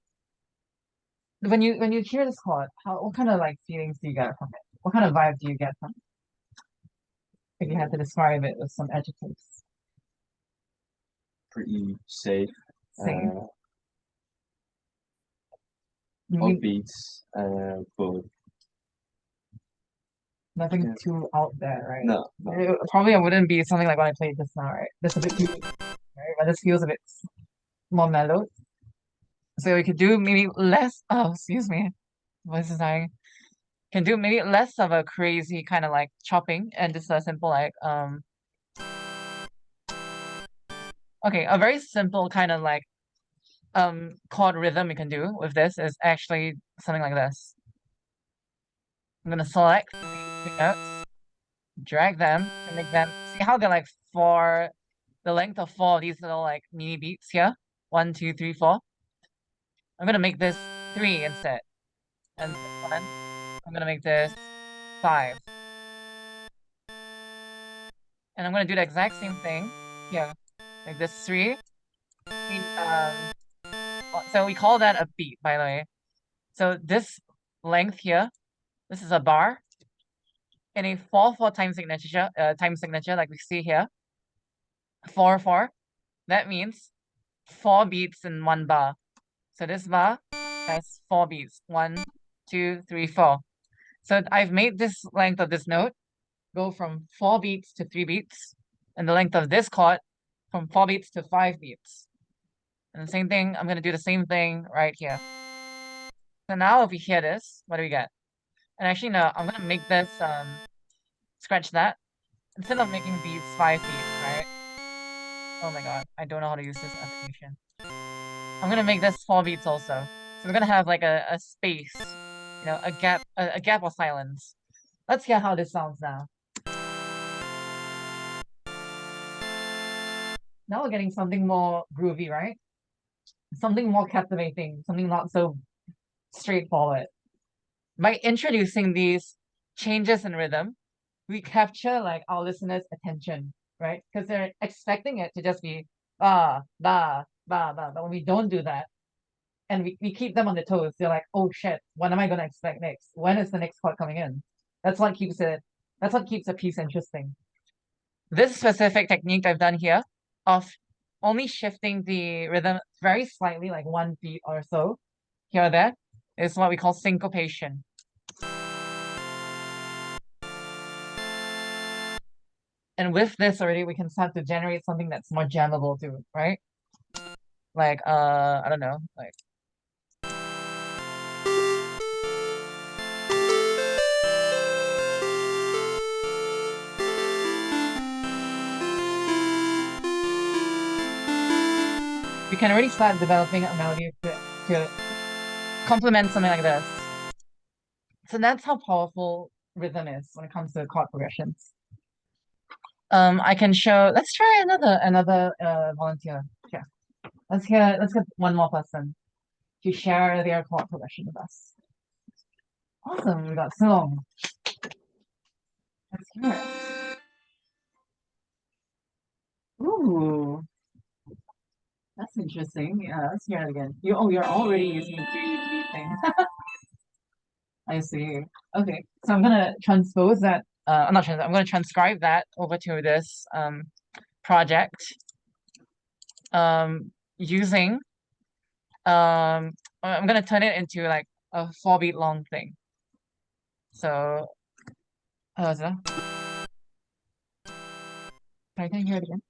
When you hear this chord, what kind of like feelings do you get from it? What kind of vibe do you get from it? If you had to describe it with some adjectives. pretty safe. Safe. Upbeat, but Nothing Yeah. too out there, right? No, no. Probably it wouldn't be something like what I played just now, right? This a bit too, right? But this feels a bit more mellow. So we could do maybe less. Oh, excuse me. Voice is dying. Can do maybe less of a crazy kind of like chopping and just a simple like okay, a very simple kind of like chord rhythm we can do with this is actually something like this. I'm gonna select the notes, drag them to make them see how they're like four, the length of four of these little like mini beats here. 1, 2, 3, 4. I'm gonna make this 3 instead. And this one, I'm gonna make this 5. And I'm gonna do the exact same thing here. Like this 3. So we call that a beat, by the way. So this length here, this is a bar in a 4/4 time signature like we see here. 4/4. That means 4 beats in one bar. So this bar has 4 beats. 1, 2, 3, 4. So I've made this length of this note go from 4 beats to 3 beats, and the length of this chord from 4 beats to 5 beats. And the same thing, I'm gonna do the same thing right here. So now if we hear this, what do we get? And actually no, I'm gonna make this scratch that. Instead of making beats 5 beats, right? Oh my god, I don't know how to use this application. I'm gonna make this 4 beats also. So we're gonna have like a space, you know, a gap of silence. Let's hear how this sounds now. Now we're getting something more groovy, right? Something more captivating, something not so straightforward. By introducing these changes in rhythm, we capture like our listeners' attention, right? Because they're expecting it to just be ba ba ba ba. But when we don't do that, and we keep them on the toes, they're like, oh shit, what am I gonna expect next? When is the next chord coming in? That's what keeps a piece interesting. This specific technique I've done here of only shifting the rhythm very slightly, like 1 beat or so, here or there, is what we call syncopation. And with this already, we can start to generate something that's more jammable too, right? Like, I don't know, like. We can already start developing a melody to complement something like this. So that's how powerful rhythm is when it comes to chord progressions. I can show. Let's try another volunteer. Yeah, let's get one more person to share their chord progression with us. Awesome, we got Silong. Let's hear it. Ooh, that's interesting. Yeah, let's hear it again. You're already using the 3D thing. I see. Okay, so I'm gonna transpose that. I'm gonna transcribe that over to this project using I'm gonna turn it into like a 4-beat long thing. So is that? Can I hear it again?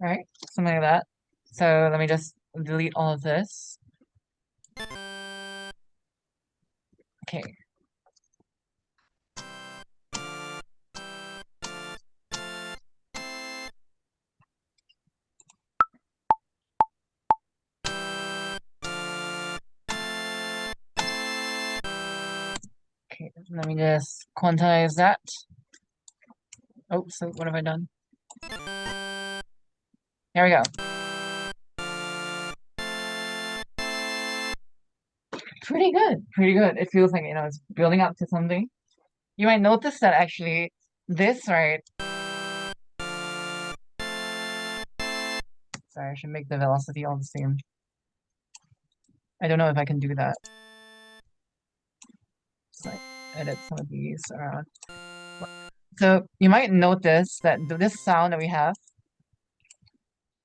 All right, something like that. So let me just delete all of this. Okay. Okay, let me just quantize that. Oh, so what have I done? Here we go. Pretty good, pretty good. It feels like, it's building up to something. You might notice that actually this, right? Sorry, I should make the velocity all the same. I don't know if I can do that. Just like edit some of these around. So you might notice that this sound that we have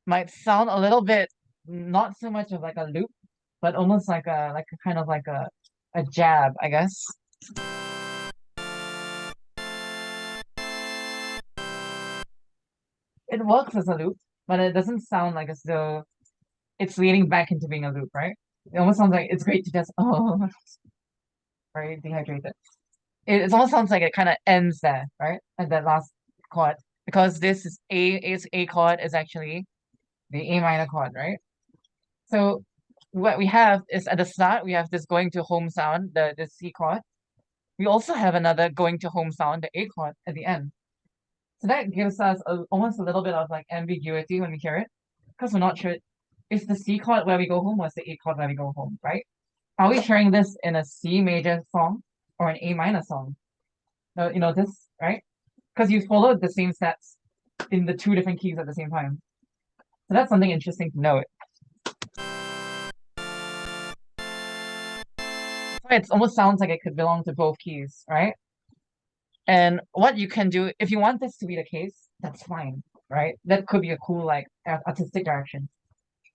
might sound a little bit not so much of like a loop, but almost like a kind of like a jab, I guess. It works as a loop, but it doesn't sound like as though it's leading back into being a loop, right? It almost sounds like it's great to just very dehydrated. It almost sounds like it kind of ends there, right? At that last chord. Because this is A chord is actually the A minor chord, right? So what we have is at the start, we have this going to home sound, the C chord. We also have another going to home sound, the A chord at the end. So that gives us almost a little bit of like ambiguity when we hear it, because we're not sure is the C chord where we go home or is the A chord where we go home, right? Are we hearing this in a C major song or an A minor song? No, you know this, right? Because you followed the same steps in the two different keys at the same time. So that's something interesting to note. It almost sounds like it could belong to both keys, right? And what you can do, if you want this to be the case, that's fine, right? That could be a cool, like, artistic direction.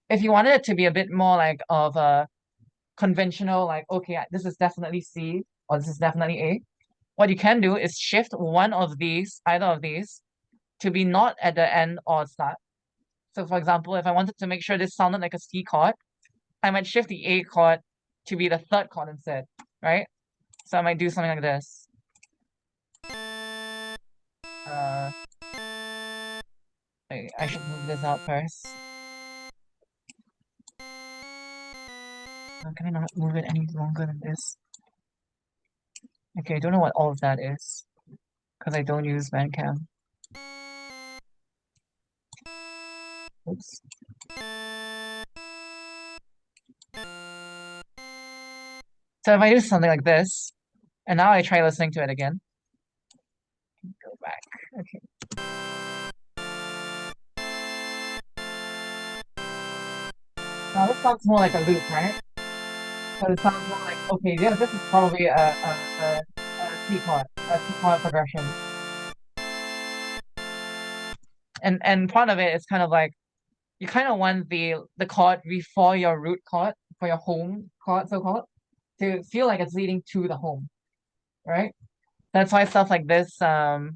If you wanted it to be a bit more like of a conventional, like, okay, this is definitely C or this is definitely A, what you can do is shift one of these, either of these, to be not at the end or start. So for example, if I wanted to make sure this sounded like a C chord, I might shift the A chord to be the third chord instead, right? So I might do something like this. I should move this out first. Can I not move it any longer than this? Okay, I don't know what all of that is, because I don't use Bandcamp. Oops. So if I do something like this, and now I try listening to it again. Go back. Okay. Now this sounds more like a loop, right? So it sounds more like, okay, yeah, this is probably a C chord, a C chord progression. And part of it is kind of like you kind of want the chord before your root chord, for your home chord, so-called, to feel like it's leading to the home, right? That's why stuff like this, this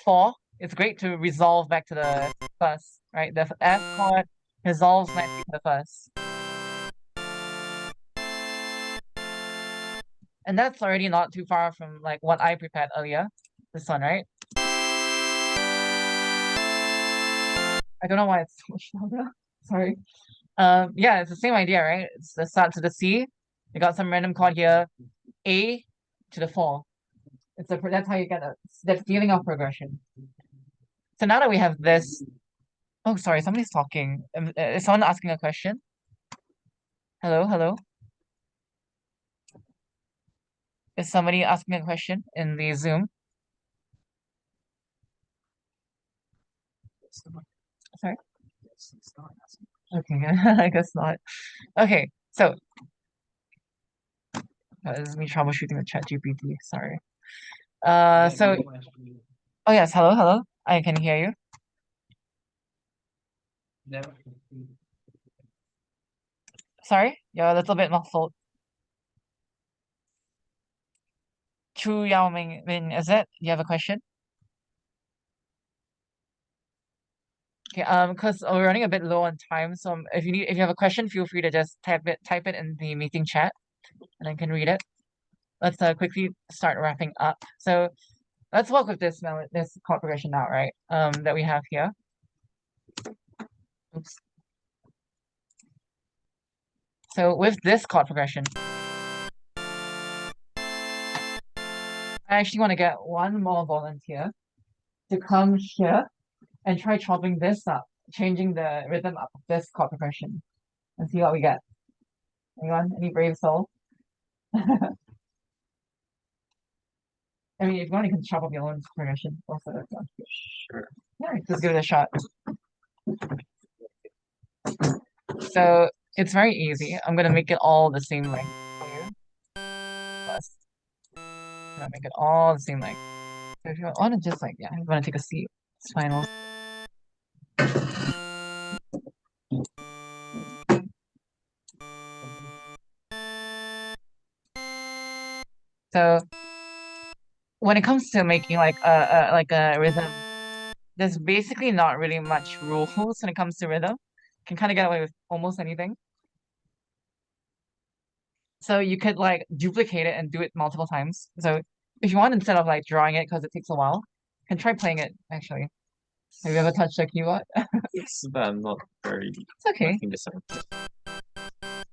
four, it's great to resolve back to the first, right? The F chord resolves nicely to the first. And that's already not too far from like what I prepared earlier. This one, right? I don't know why it's so much louder. Sorry. Yeah, it's the same idea, right? It's the start to the C. You got some random chord here, A to the four. That's how you get that feeling of progression. So now that we have this, oh sorry, somebody's talking. Is someone asking a question? Hello, hello. Is somebody asking a question in the Zoom? Sorry. Okay, I guess not. Okay, so this is me troubleshooting with ChatGPT. Sorry. So oh yes, hello, hello. I can hear you. Sorry, you're a little bit muffled. Chu Yao Ming, is it? You have a question? Okay, because we're running a bit low on time, so if you have a question, feel free to just type it in the meeting chat, and I can read it. Let's quickly start wrapping up. So let's work with this chord progression now, right? That we have here. Oops. So with this chord progression, I actually want to get one more volunteer to come here and try chopping this up, changing the rhythm up of this chord progression, and see what we get. Anyone? Any brave soul? I mean, if you want, you can chop up your own progression. Also, that's not good. Sure. Yeah, just give it a shot. So it's very easy. I'm gonna make it all the same length for you. Plus, I'm gonna make it all the same length. So if you want to just like, yeah, you want to take a seat, it's fine. So when it comes to making like a rhythm, there's basically not really much rules when it comes to rhythm. Can kind of get away with almost anything. So you could like duplicate it and do it multiple times. So if you want, instead of like drawing it because it takes a while, you can try playing it actually. Have you ever touched a keyboard? Yes, but I'm not very It's okay. working the same.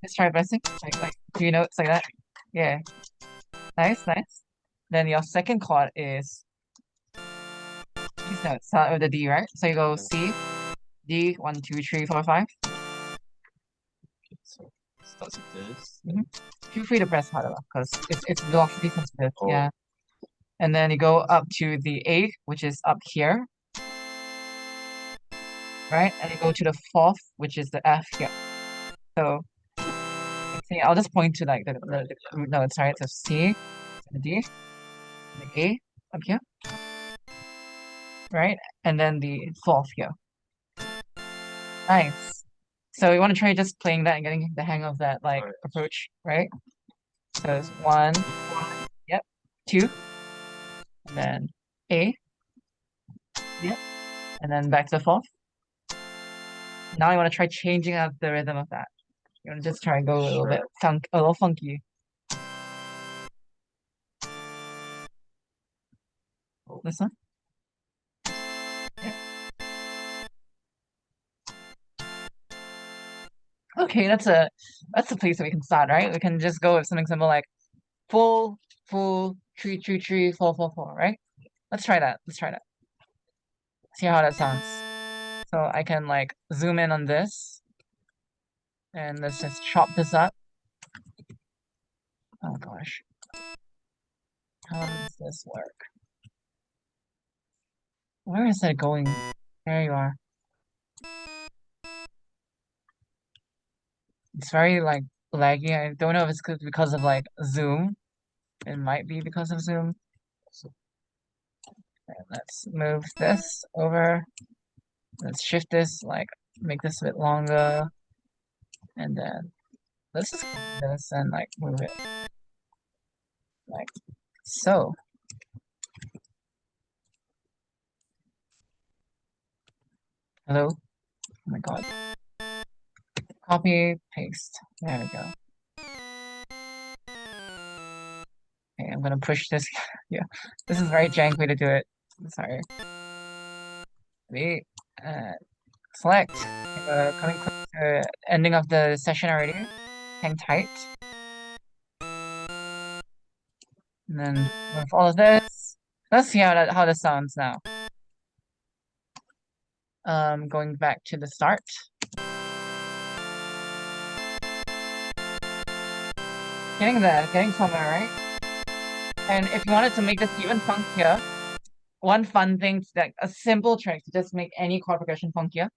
Let's try pressing. Like 2 notes like that. Yeah. Nice, nice. Then your second chord is these notes. Start with the D, right? So you go C, D, 1, 2, 3, 4, 5. Okay, so it starts with this. Feel free to press harder because it's velocity sensitive. Oh. Yeah. And then you go up to the A, which is up here. Right? And you go to the fourth, which is the F here. So see, I'll just point to like the root notes, right? So C, the D, the A up here. Right? And then the fourth here. Nice. So you want to try just playing that and getting the hang of that like Alright. approach, right? So it's 1, yep, 2, and then A, yep, and then back to the fourth. Now you want to try changing up the rhythm of that. You want to just try and go a little bit a little funky. This one? Yeah. Okay, that's a place that we can start, right? We can just go with something simple like full, 3, 3, 3, 4, 4, 4, right? Let's try that. Let's try that. See how that sounds. So I can like zoom in on this. And let's just chop this up. Oh gosh. How does this work? Where is it going? There you are. It's very like laggy. I don't know if it's because of like Zoom. It might be because of Zoom. And let's move this over. Let's shift this, like make this a bit longer. And then let's just click this and like move it. Like so. Hello? Oh my god. Copy, paste. There we go. Okay, I'm gonna push this. Yeah, this is very janky to do it. Sorry. We select. Coming close to ending of the session already. Hang tight. And then with all of this, let's see how this sounds now. Going back to the start. Getting there, getting somewhere, right? And if you wanted to make this even funkier, one fun thing, like a simple trick to just make any chord progression funkier,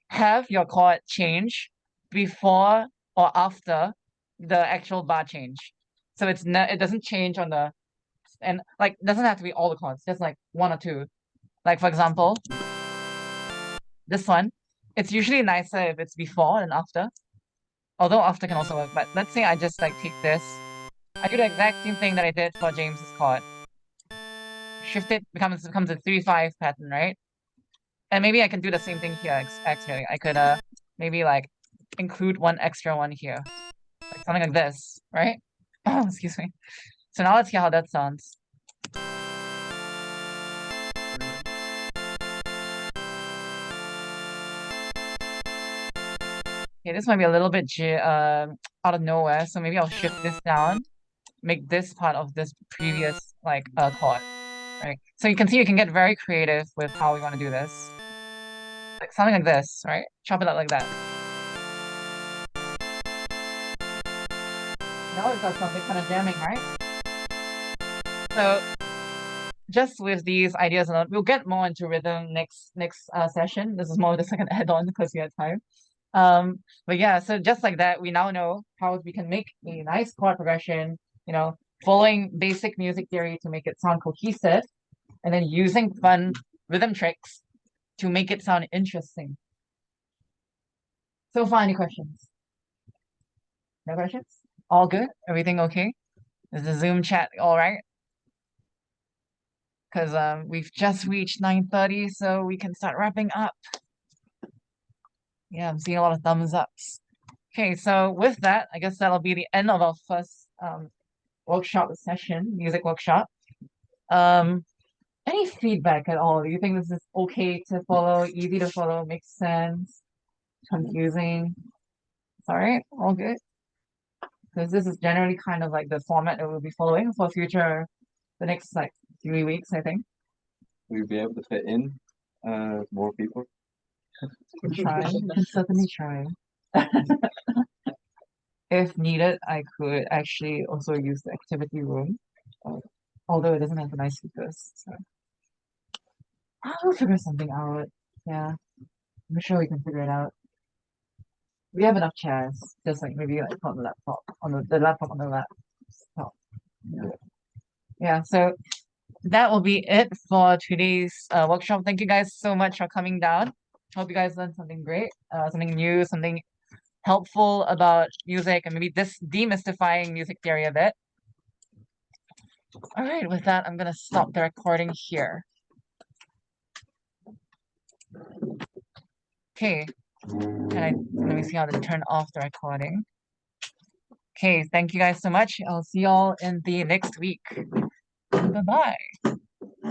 have your chord change before or after the actual bar change. So it doesn't change on the, and like it doesn't have to be all the chords, just like one or two. Like for example, this one, it's usually nicer if it's before and after. Although after can also work, but let's say I just like take this. I do the exact same thing that I did for James's chord. Shift it, becomes a 3-5 pattern, right? And maybe I can do the same thing here actually. I could maybe like include one extra one here. Like something like this, right? Oh, excuse me. So now let's hear how that sounds. Okay, this might be a little bit out of nowhere, so maybe I'll shift this down, make this part of this previous like chord, right? So you can see you can get very creative with how we want to do this. Like something like this, right? Chop it up like that. Now it's got something kind of jamming, right? So just with these ideas alone, we'll get more into rhythm next session. This is more just like an add-on because we had time. But yeah, so just like that, we now know how we can make a nice chord progression, following basic music theory to make it sound cohesive, and then using fun rhythm tricks to make it sound interesting. So far, any questions? No questions? All good? Everything okay? Is the Zoom chat all right? Because we've just reached 9:30, so we can start wrapping up. Yeah, I'm seeing a lot of thumbs ups. Okay, so with that, I guess that'll be the end of our first workshop session, music workshop. Any feedback at all? Do you think this is okay to follow, easy to follow, makes sense, confusing? It's all right, all good. Because this is generally kind of like the format that we'll be following for future, the next like 3 weeks, I think. We'll be able to fit in more people. Try, we can certainly try. If needed, I could actually also use the activity room, although it doesn't have nice speakers. So we'll figure something out. Yeah, I'm sure we can figure it out. We have enough chairs, just like maybe like on the laptop, on the laptop on the laptop. Yeah, so that will be it for today's workshop. Thank you guys so much for coming down. Hope you guys learned something great, something new, something helpful about music, and maybe this demystifying music theory a bit. All right, with that, I'm gonna stop the recording here. Okay, and let me see how to turn off the recording. Okay, thank you guys so much. I'll see y'all in the next week. Bye-bye.